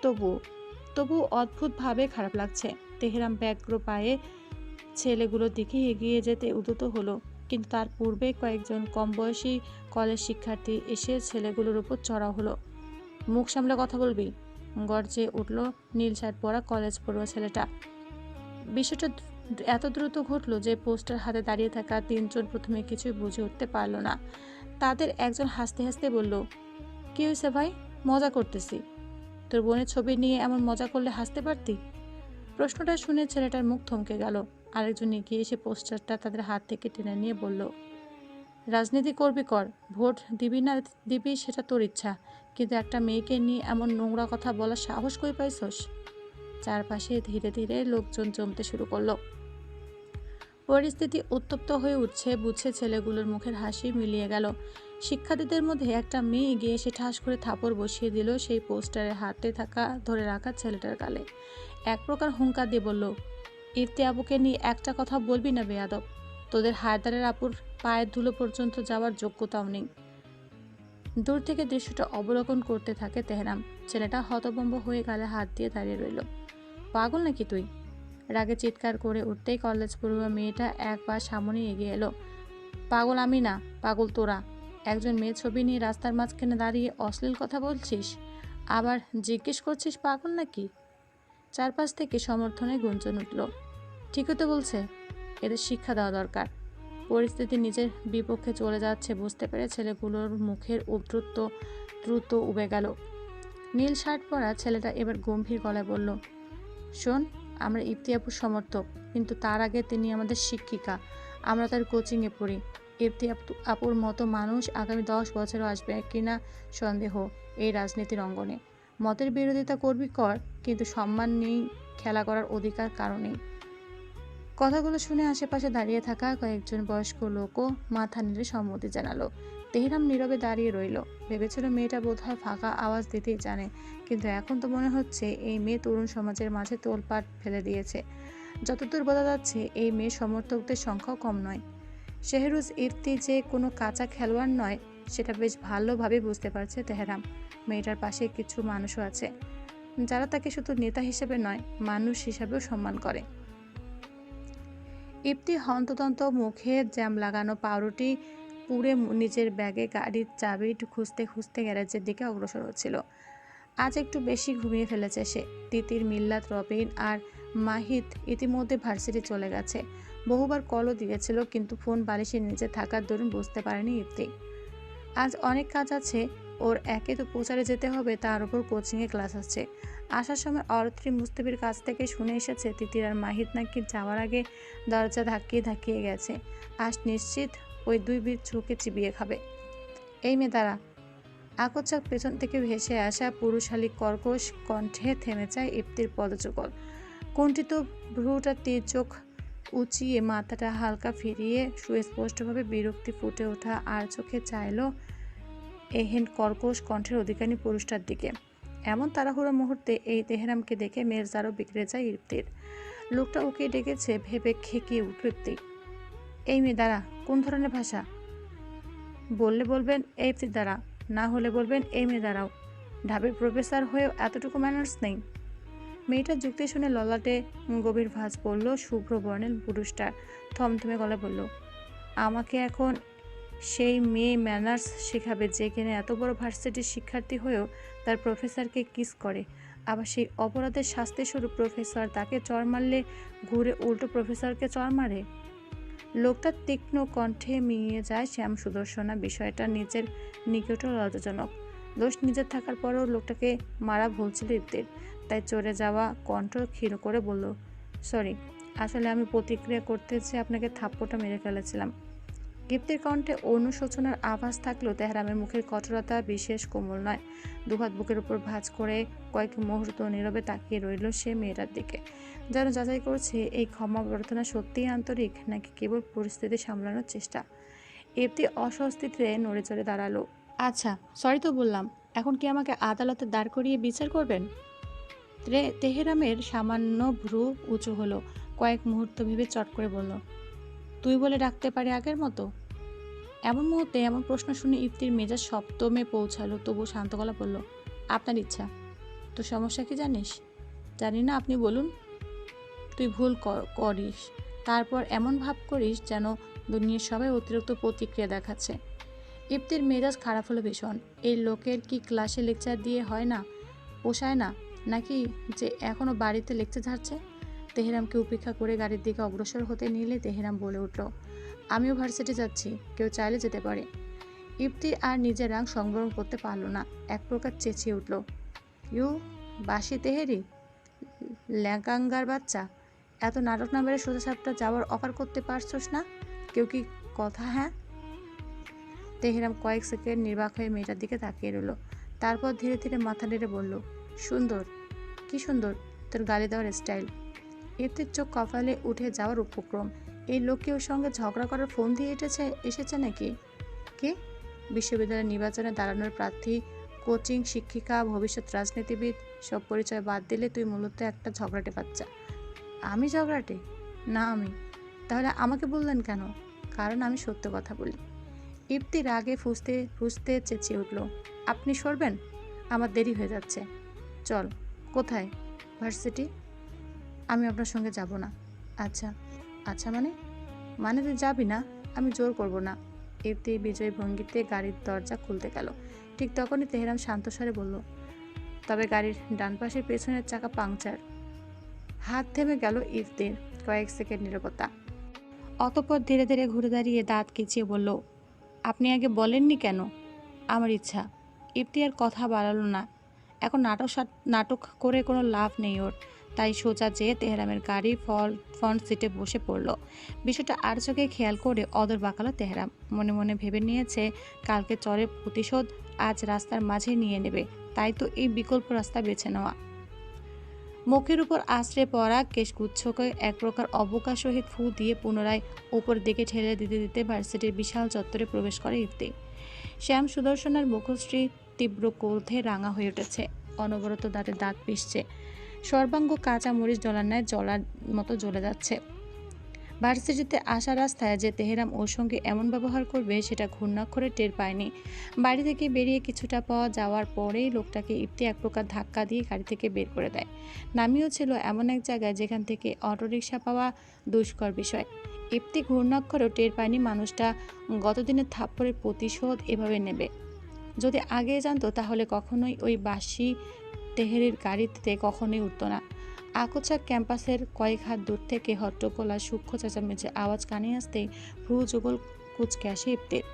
তবু তবু অদ্ভুতভাবে খারাপ লাগছে। তেহরাম ব্যগ্র পায়ে ছেলেগুলোর দিকে এগিয়ে যেতে উদ্যত হলো, কিন্তু তার পূর্বে কয়েকজন কম বয়সী কলেজ শিক্ষার্থী এসে ছেলেগুলোর উপর চড়াও হলো। মুখ সামলে কথা বলবি, গর্জে উঠল নীল শার্ট পরা কলেজ পড়ুয়া ছেলেটা। বিষয়টা এত দ্রুত ঘটলো যে পোস্টার হাতে দাঁড়িয়ে থাকা তিনজন প্রথমে কিছুই বুঝে উঠতে পারল না। তাদের একজন হাসতে হাসতে বলল, কি হয়েছে ভাই? মজা করতেছি। তোর বোনের ছবি নিয়ে এমন মজা করলে হাসতে পারতি? প্রশ্নটা শুনে ছেলেটার মুখ থমকে গেল। আরেকজন এগিয়ে এসে পোস্টারটা তাদের হাত থেকে টেনে নিয়ে বলল, রাজনীতি করবি কর, ভোট দিবি না দিবি সেটা তোর ইচ্ছা, কিন্তু একটা মেয়েকে নিয়ে এমন নোংরা কথা বলার সাহস কই পাইছস? চারপাশে ধীরে ধীরে লোকজন জমতে শুরু করলো। পরিস্থিতি উত্তপ্ত হয়ে উঠছে বুঝছে ছেলেগুলোর মুখের হাসি মিলিয়ে গেল। শিক্ষার্থীদের মধ্যে একটা মেয়ে এগিয়ে এসে ঠাস করে থাপড় বসিয়ে দিল সেই পোস্টারে হাতে থাকা ধরে রাখা ছেলেটার গালে। এক প্রকার হুঙ্কার দিয়ে বলল, ইফতি আবুকে নিয়ে একটা কথা বলবি না বেয়াদব। তোদের হায়দারের আপুর পায়ের ধুলো পর্যন্ত যাওয়ার যোগ্যতাও নেই। দূর থেকে দৃশ্যটা অবলোকন করতে থাকে তেহরাম। ছেলেটা হতভম্ব হয়ে গালে হাত দিয়ে দাঁড়িয়ে রইল। পাগল নাকি তুই? রাগে চিৎকার করে উঠতেই কলেজ পড়ুয়া মেয়েটা এক পা সামনে এগিয়ে এলো। পাগল আমি না, পাগল তোরা। একজন মেয়ে ছবি নিয়ে রাস্তার মাঝখানে দাঁড়িয়ে অশ্লীল কথা বলছিস, আবার জিজ্ঞেস করছিস পাগল নাকি? চারপাশ থেকে সমর্থনে গুঞ্জন উঠল। ঠিকই তো বলছে, এদের শিক্ষা দেওয়া দরকার। পরিস্থিতি নিজের বিপক্ষে চলে যাচ্ছে বুঝতে পেরে ছেলেগুলোর মুখের উদ্রুত দ্রুত উবে গেল। নীল শার্ট পরা ছেলেটা এবার গম্ভীর গলায় বলল, শোন, আমরা ইফতি আপুর সমর্থক, কিন্তু তার আগে তিনি আমাদের শিক্ষিকা। আমরা তার কোচিংয়ে পড়ি। ইফতি আপুর মতো মানুষ আগামী 10 বছরও আসবে কিনা সন্দেহ এই রাজনীতির অঙ্গনে। মতের বিরোধিতা করবি কর, কিন্তু সম্মান নেই, খেলা করার অধিকার কারো নেই। কথাগুলো শুনে আশেপাশে দাঁড়িয়ে থাকা কয়েকজন বয়স্ক লোকও মাথা নেড়ে সম্মতি জানালো। তেহরাম নীরবে দাঁড়িয়ে রইল। ভেবেছিল মেয়েটা বোধহয় ফাঁকা আওয়াজ দিতেই জানে, কিন্তু এখন তো মনে হচ্ছে এই মেয়ে তরুণ সমাজের মাঝে তোলপাড় ফেলে দিয়েছে। যতদূর বোঝা যাচ্ছে এই মেয়ের সমর্থকদের সংখ্যাও কম নয়। শেহরুজ ইফতি যে কোনো কাঁচা খেলোয়াড় নয় সেটা বেশ ভালোভাবে বুঝতে পারছে তেহরাম। মেয়েটার পাশে কিছু মানুষও আছে যারা তাকে শুধু নেতা হিসেবে নয়, মানুষ হিসাবেও সম্মান করে। ইফতি হন্তদন্ত মুখে জ্যাম লাগানো পাউরুটি পুড়ে নিজের ব্যাগে গাড়ির চাবি খুঁজতে খুঁজতে গ্যারেজের দিকে অগ্রসর হচ্ছিল। আজ একটু বেশি ঘুমিয়ে ফেলেছে সে। তিতির, মিল্লাত, রবিন আর মাহিত ইতিমধ্যে ভার্সিটি চলে গেছে। বহুবার কলও দিয়েছিল, কিন্তু ফোন বালিশের নিচে থাকার দরুন বুঝতে পারেনি ইফতি। আজ অনেক কাজ আছে ওর। একে তো প্রচারে যেতে হবে, তার উপর কোচিংয়ে ক্লাস আছে। আসার সময় অরত্রি মুস্তাফির কাছ থেকে শুনে এসেছে তিতির আর মাহিত নাকি যাওয়ার আগে দরজা ধাক্কিয়ে ধাক্কিয়ে গেছে। আজ নিশ্চিত ওই দুই বিচ্ছুকে চিবিয়ে খাবে। এই মেয়ে দাঁড়া। আকস্মাৎ পেছন থেকে ভেসে আসা পুরুষালী কর্কশ কণ্ঠে থেমে যায় ইফতির পদযুগল। কুণ্ঠিত ভ্রুটা তির্যক উঁচিয়ে মাথাটা হালকা ফিরিয়ে সুস্পষ্টভাবে বিরক্তি ফুটে ওঠা আর চোখে চাইল এহেন কর্কশ কণ্ঠের অধিকারী পুরুষটার দিকে। এমন তাড়াহুড়ো মুহূর্তে এই তেহরামকে দেখে মেজাজ আরও বিগড়ে যায় ইফতির। লোকটা ওকে ডেকেছে ভেবে খেকিয়ে উঠল ইফতি। এই মেয়ে দাঁড়া, কোন ধরনের ভাষা? বললে বলবেন এই ইফতির দাঁড়া, না হলে বলবেন এই মেয়ে দাঁড়াও। ঢাবির প্রফেসর হয়েও এতটুকু ম্যানার্স নেই? মেয়েটার যুক্তি শুনে ললাটে গভীর ভাঁজ পড়ল শুভ্র বর্ণের পুরুষটার। থমথমে গলায় বলল, আমাকে এখন সেই মেয়ে ম্যানার্স শেখাবে যে কিনা এত বড় ভার্সিটির শিক্ষার্থী হয়েও তার প্রফেসরকে কিস করে, আবার সেই অপরাধের শাস্তি স্বরূপ প্রফেসর তাকে চড় মারলে ঘুরে উল্টো প্রফেসরকে চড় মারে। লোকটার তীক্ষ্ণ কণ্ঠে মিলিয়ে যায় শ্যাম সুদর্শনা। বিষয়টা নিজের নিকটও লজ্জাজনক। দোষ নিজের থাকার পরেও লোকটাকে মারা ভুল ছিল ইফতির। তাই চড়ে যাওয়া কণ্ঠ ক্ষীণ করে বলল, সরি, আসলে আমি প্রতিক্রিয়া করতে চেয়ে আপনাকে থাপ্পড়টা মেরে ফেলেছিলাম। ইফতির কণ্ঠে অনুশোচনার আভাস থাকলেও তেহরামের মুখের কঠোরতা বিশেষ কোমল নয়। দুহাত বুকের উপর ভাঁজ করে কয়েক মুহূর্ত নীরবে তাকিয়ে রইল সে মেয়েটার দিকে, যেন যাচাই করছে এই ক্ষমা প্রার্থনা সত্যিই আন্তরিক নাকি কেবল পরিস্থিতি সামলানোর চেষ্টা। ইফতি অস্বস্তিতে নড়ে চড়ে দাঁড়ালো। আচ্ছা, সরি তো বললাম, এখন কি আমাকে আদালতে দাঁড় করিয়ে বিচার করবেন? তেহরামের সামান্য ভ্রু উঁচু হলো। কয়েক মুহূর্ত ভেবে চট করে বলল, তুই বলে ডাকতে পারি আগের মতো? এমন মুহূর্তে এমন প্রশ্ন শুনে ইফতির মেজাজ সপ্তমে পৌঁছালো। তবু শান্ত গলা বলল, আপনার ইচ্ছা। তো সমস্যা কি জানিস? জানি না, আপনি বলুন। তুই ভুল করিস, তারপর এমন ভাব করিস যেন দুনিয়ার সবাই অতিরিক্ত প্রতিক্রিয়া দেখাচ্ছে। ইফতির মেজাজ খারাপ হলো ভীষণ। এই লোকের কি ক্লাসে লেকচার দিয়ে হয় না, পোষায় না, নাকি যে এখনও বাড়িতে লেকচার ঝাড়ছে? তেহরামকে উপেক্ষা করে গাড়ির দিকে অগ্রসর হতে নিলে তেহরাম বলে উঠল, আমিও ভার্সিটি যাচ্ছি, কেউ চাইলে যেতে পারে। ইফতি আর নিজের রাগ সংবরণ করতে পারল না, এক প্রকার চেঁচিয়ে উঠল, ইউ বাসি তেহেরি, ল্যাঙ্গাঙ্গার বাচ্চা, এত নাটক না বেড়ে সোজা সাপটা যাওয়ার অফার করতে পারছস না? কেউ কি কথা? হ্যাঁ। তেহরাম কয়েক সেকেন্ড নির্বাক হয়ে মেয়েটার দিকে তাকিয়ে রইল। তারপর ধীরে ধীরে মাথা নেড়ে বলল, সুন্দর। কি সুন্দর? তোর গালি দেওয়ার স্টাইল। ইফতির চোখ কপালে উঠে যাওয়ার উপক্রম। এই লোককে ওর সঙ্গে ঝগড়া করার ফোন দিয়ে এসেছে নাকি? কে? বিশ্ববিদ্যালয়ের নির্বাচনে দাঁড়ানোর প্রার্থী, কোচিং শিক্ষিকা, ভবিষ্যৎ রাজনীতিবিদ, সব পরিচয় বাদ দিলে তুই মূলত একটা ঝগড়াটে বাচ্চা। আমি ঝগড়াটে? না আমি। তাহলে আমাকে বললেন কেন? কারণ আমি সত্য কথা বলি। ইফতি রাগে ফুঁসতে ফুঁসতে চেঁচিয়ে উঠল, আপনি সরবেন? আমার দেরি হয়ে যাচ্ছে। চল। কোথায়? ভার্সিটি। আমি আপনার সঙ্গে যাব না। আচ্ছা। আচ্ছা মানে তুই যাবি না? আমি জোর করব না। ইফতি বিজয়ী ভঙ্গিতে গাড়ির দরজা খুলতে গেল। ঠিক তখনই তেহরাম শান্ত স্বরে বলল, তবে গাড়ির ডান পাশের পেছনের চাকা পাংচার। হাত থেমে গেল ইফতির। কয়েক সেকেন্ড নীরবতা। অতঃপর ধীরে ধীরে ঘুরে দাঁড়িয়ে দাঁত খিচিয়ে বলল, আপনি আগে বলেননি কেন? আমার ইচ্ছা। ইফতি আর কথা বাড়ালো না। এখন নাটক করে কোনো লাভ নেই ওর। তাই সোজা যেয়ে তেহরামের গাড়ি ফ্রন্ট সিটে বসে পড়ল। বিষয়টা আর চোখে খেয়াল করে অদর বাঁকালো তেহরাম। মনে মনে ভেবে নিয়েছে কালকে চরের প্রতিশোধ আজ রাস্তার মাঝে নিয়ে নেবে। তাই তো এই বিকল্প রাস্তা বেছে নেওয়া। মুখের উপর আশ্রে পড়া কেশগুচ্ছকে এক প্রকার অবকাশ সহিত ফু দিয়ে পুনরায় উপর দিকে ঠেলে দিতে দিতে ভার্সিটির বিশাল চত্বরে প্রবেশ করে ইফতি। শ্যাম সুদর্শনার মুখশ্রী তীব্র ক্রোধে রাঙা হয়ে উঠেছে। অনবরত দাঁত পিষছে। সর্বাঙ্গ কাঁচা মরিচ জ্বলার ন্যায় জ্বলার মতো জ্বলে যাচ্ছে। ভার্সিটিতে আসা রাস্তায় যে তেহরাম ওর সঙ্গে এমন ব্যবহার করবে সেটা ঘূর্ণাক্ষরে টের পায়নি। বাড়ি থেকে বেরিয়ে কিছুটা পথ যাওয়ার পরেই লোকটাকে ইফতি এক প্রকার ধাক্কা দিয়ে গাড়ি থেকে বের করে দেয়। নামিও ছিল এমন এক জায়গায় যেখান থেকে অটোরিকশা পাওয়া দুষ্কর বিষয়। ইফতি ঘূর্ণাক্ষরেও টের পায়নি মানুষটা গতদিনের থাপ্পড়ের প্রতিশোধ এভাবে নেবে। যদি আগে জানতো তাহলে কখনোই ওই বাসি তেহেরির গাড়িতে কখনোই উঠত না। আকোচা ক্যাম্পাসের কয়েক হাত দূর থেকে হট্টগোল আর সূক্ষ্ম চেঁচামেচি আওয়াজ কানে আসতেই ভ্রু যুগল কুচকে আসে ইফতির।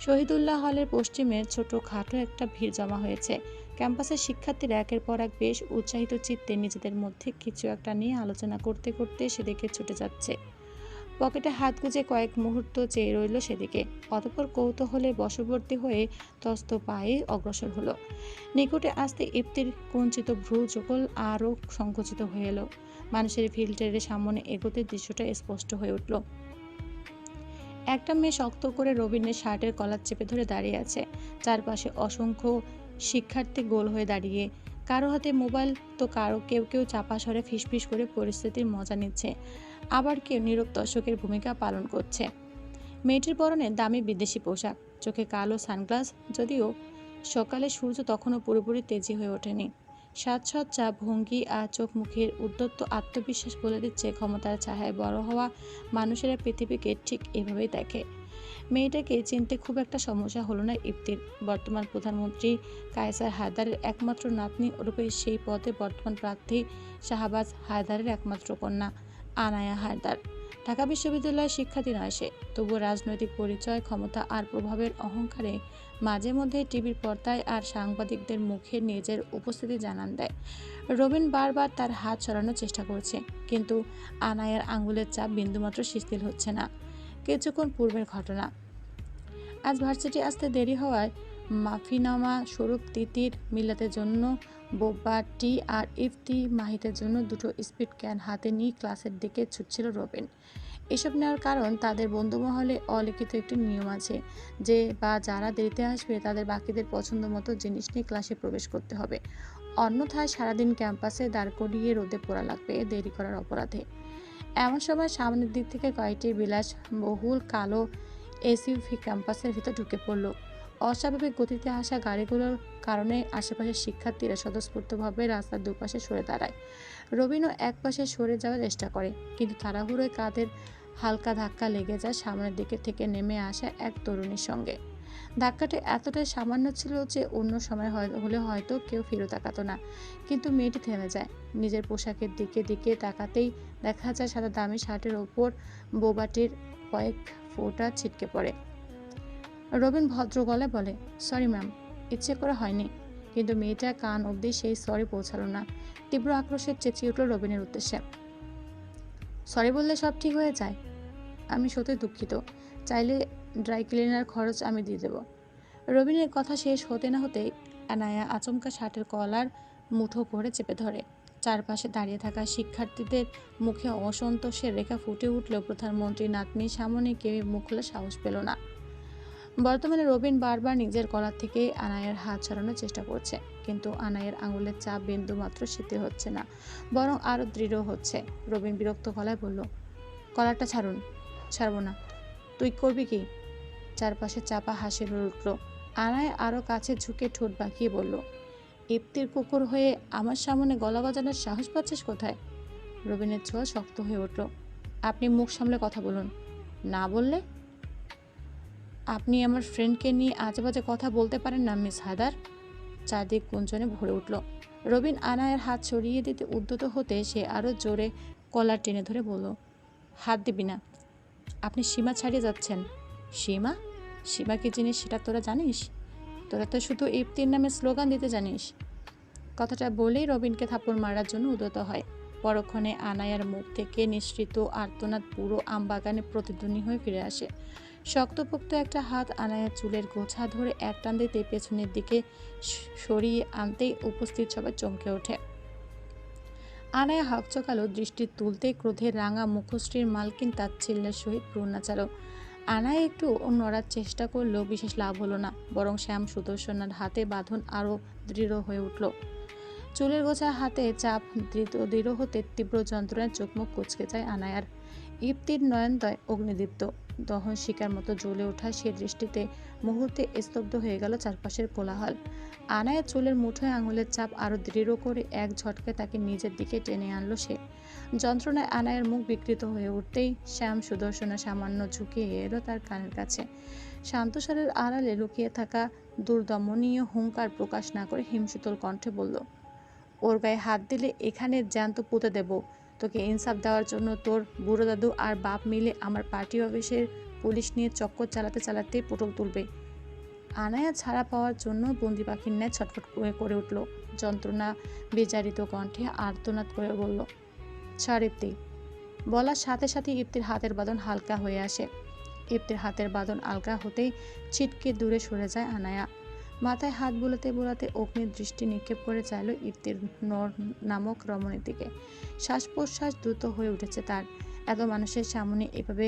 শহীদুল্লাহ হলের পশ্চিমে ছোট খাটো একটা ভিড় জমা হয়েছে। ক্যাম্পাসের শিক্ষার্থীরা একের পর এক বেশ উৎসাহিত চিত্তে নিজেদের মধ্যে কিছু একটা নিয়ে আলোচনা করতে করতে সেদিকে ছুটে যাচ্ছে। পকেটে হাত গুজে কয়েক মুহূর্ত চেয়ে রইল সেদিকে, অতঃপর কৌতূহলে বশবর্তী হয়ে তস্ত পায়ে অগ্রসর হলো। নিকটে আসতে ইপ্তির কুঞ্চিত ভ্রু যুগল আরও সংকুচিত হয়ে এলো। মানুষের ফিল্টারের সামনে এগোতে দৃশ্যটা স্পষ্ট হয়ে উঠল। একটা মেয়ে শক্ত করে রবিনের শার্টের কলার চেপে ধরে দাঁড়িয়ে আছে। চারপাশে অসংখ্য শিক্ষার্থী গোল হয়ে দাঁড়িয়ে, কারো হাতে মোবাইল, তো কারো কেউ কেউ চাপা স্বরে ফিসফিস করে পরিস্থিতির মজা নিচ্ছে, আবার কেউ নীরব দর্শকের ভূমিকা পালন করছে। মেয়েটির পরনে দামি বিদেশি পোশাক, চোখে কালো সানগ্লাস, যদিও সকালে সূর্য তখনও পুরোপুরি তেজি হয়ে ওঠেনি। সাজসজ্জা, ভঙ্গি আর চোখ মুখের উদ্যত আত্মবিশ্বাস বলে দিচ্ছে ক্ষমতার ছায়ায় বড় হওয়া মানুষেরা পৃথিবীকে ঠিক এভাবেই দেখে। মেয়েটাকে চিনতে খুব একটা সমস্যা হলো না ইপ্তির। বর্তমান প্রধানমন্ত্রী কায়সার হায়দারের একমাত্র নাতনি, ওরূপে সেই পদে বর্তমান প্রার্থী শাহবাজ হায়দারের একমাত্র কন্যা আনায়া হায়দার। ঢাকা বিশ্ববিদ্যালয়ের শিক্ষার্থী নয় সে, তবুও রাজনৈতিক পরিচয়, ক্ষমতা আর প্রভাবের অহংকারে মাঝে মধ্যে টিভির পর্দায় আর সাংবাদিকদের মুখে নিজের উপস্থিতি জানান দেয়। রবিন বারবার তার হাত সরানোর চেষ্টা করছে, কিন্তু আনায়ার আঙুলের চাপ বিন্দুমাত্র শিথিল হচ্ছে না। কিছুক্ষণ পূর্বের ঘটনা। আজ ভার্সিটি আসতে দেরি হওয়ায় মাফিনামা স্বরূপ তিতির মিলাতের জন্য বোবা টি আর ইফতি মাহিতের জন্য দুটো স্পিড ক্যান হাতে নিয়ে ক্লাসের দিকে ছুটছিল রবিন। এসব নেওয়ার কারণ, তাদের বন্ধুমহলে অলিখিত একটি নিয়ম আছে যে বা যারা দেরিতে আসবে তাদের বাকিদের পছন্দ মতো জিনিস নিয়ে ক্লাসে প্রবেশ করতে হবে, অন্যথায় সারাদিন ক্যাম্পাসে দাঁড় করিয়ে রোদে পোড়া লাগবে দেরি করার অপরাধে। এমন সময় সামনের দিক থেকে কয়েকটি বিলাসবহুল কালো এসইউভি ক্যাম্পাসের ভিতর ঢুকে পড়ল। অস্বাভাবিক গতিতে আসা গাড়িগুলোর কারণে আশেপাশের শিক্ষার্থীরা স্বতঃস্ফূর্তভাবে রাস্তার দুপাশে সরে দাঁড়ায়। রবিনও এক পাশে সরে যাওয়ার চেষ্টা করে, কিন্তু তাড়াহুড়োয় কাঁধের হালকা ধাক্কা লেগে যায় সামনের দিকে থেকে নেমে আসা এক তরুণীর সঙ্গে। ধাক্কাটি এতটাই সামান্য ছিল যে অন্য সময় হলে হয়তো কেউ ফিরে তাকাতো না, কিন্তু মেয়েটি থেমে যায়। নিজের পোশাকের দিকে দিকে তাকাতেই দেখা যায় সাদা দামি শার্টের ওপর বোবাটির কয়েক ফোঁটা ছিটকে পড়ে। রবিন ভদ্র গলায় বলে, সরি ম্যাম, ইচ্ছে করে হয়নি। কিন্তু মেয়েটা কান অবধি সেই সরি পৌঁছালো না। তীব্র আক্রোশে চেঁচিয়ে উঠল রবিনের উদ্দেশ্যে, সরি বললে সব ঠিক হয়ে যায়? আমি সত্যি দুঃখিত, চাইলে ড্রাই ক্লিনার খরচ আমি দিয়ে দেব। রবিনের কথা শেষ হতে না হতেই আনায়া আচমকা শার্টের কলার মুঠো করে চেপে ধরে। চারপাশে দাঁড়িয়ে থাকা শিক্ষার্থীদের মুখে অসন্তোষের রেখা ফুটে উঠলেও প্রধানমন্ত্রী নাতনির সামনে কেউ মুখ খোলার সাহস পেল না। বর্তমানে রবিন বারবার নিজের কলার থেকে আনায়ের হাত সরানোর চেষ্টা করছে, কিন্তু আনায়ের আঙুলের চাপ বিন্দু মাত্র শিথিল হচ্ছে না, বরং আরও দৃঢ় হচ্ছে। রবিন বিরক্ত গলায় বলল, কলারটা ছাড়ুন। ছাড়বো না। তুই করবি কি? চারপাশে চাপা হাসি উঠল। আনায় আরও কাছে ঝুঁকে ঠোঁট বাঁকিয়ে বলল, ইপ্তির কুকুর হয়ে আমার সামনে গলা বাজানোর সাহস পাচ্ছিস কোথায়? রবিনের ছোঁয়া শক্ত হয়ে উঠল। আপনি মুখ সামলে কথা বলুন। না বললে? আপনি আমার ফ্রেন্ডকে নিয়ে আজেবাজে কথা বলতে পারেন না মিস হায়দার। চারদিক কুঞ্চনে ভরে উঠল। রবিন আনায়ের হাত সরিয়ে দিতে উদ্যত হতে সে আরও জোরে কলার টেনে ধরে বলল, হাত দিবি না। আপনি সীমা ছাড়িয়ে যাচ্ছেন। সীমা? সীমা কি জিনিস সেটা তোরা জানিস? তোরা তো শুধু ইফতির নামে স্লোগান দিতে জানিস। কথাটা বলেই রবিনকে থাপ্পড় মারার জন্য উদ্যত হয়। পরক্ষণে আনায়ার মুখ থেকে নিঃসৃত আর্তনাদ পুরো আমবাগানে প্রতিধ্বনি হয়ে ফিরে আসে। শক্তপোক্ত একটা হাত আনায়ার চুলের গোছা ধরে এক টান দিতে পেছনের দিকে সরিয়ে আনতেই উপস্থিত সবাই চমকে ওঠে। আনায়া হকচকালো দৃষ্টি তুলতে ক্রোধের রাঙা মুখশ্রীর মালকিন তাচ্ছিল্যের সহিত ভ্রূ নাচালো। আনায়া একটু নড়ার চেষ্টা করলেও বিশেষ লাভ হলো না, বরং শ্যাম সুদর্শনার হাতে বাঁধন আরও দৃঢ় হয়ে উঠল। চুলের গোছা হাতে চাপ দৃঢ় হতে তীব্র যন্ত্রণায় চোখমুখ কুঁচকে যায় আনায়ার। ইপ্তির নয়নদয় অগ্নিদীপ্ত, দহন শিকার মতো জ্বলে ওঠা সে দৃষ্টিতে মুহূর্তে স্তব্ধ হয়ে গেল চারপাশের কোলাহল। আনায়ার চুলের মুঠোয় আঙুলের চাপ আরও দৃঢ় করে এক ঝটকে তাকে নিজের দিকে টেনে আনলো সে। যন্ত্রণায় আনায়ার মুখ বিকৃত হয়ে উঠতেই শ্যাম সুদর্শনা সামান্য ঝুঁকিয়ে এলো তার কানের কাছে। শান্তস্বরের আড়ালে লুকিয়ে থাকা দুর্দমনীয় হুঙ্কার প্রকাশ না করে হিমশীতল কণ্ঠে বলল, ওর গায়ে হাত দিলে এখানে জ্যান্ত পুঁতে দেব। তোকে ইনসাফ দেওয়ার জন্য তোর বুড়ো দাদু আর বাপ মিলে আমার পার্টি অফিসের পুলিশ নিয়ে চক্কর চালাতে চালাতে পটল তুলবে। আনায়া ছাড়া পাওয়ার জন্য বন্দি পাখির ন্যায় ছটফট করে উঠল। যন্ত্রণা বিজারিত কণ্ঠে আর্তনাদ করে বলল, ছাড় ইপ্তি। বলার সাথে সাথে ইপ্তির হাতের বাঁধন হালকা হয়ে আসে। ইপ্তির হাতের বাঁধন আলগা হতেই ছিটকে দূরে সরে যায় আনায়া। মাথায় হাত বুলাতে বুলাতে অগ্নির দৃষ্টি নিক্ষেপ করে চাইল ইপ্তির নর নামক রমণীর দিকে। শ্বাস প্রশ্বাস দ্রুত হয়ে উঠেছে তার। এত মানুষের সামনে এভাবে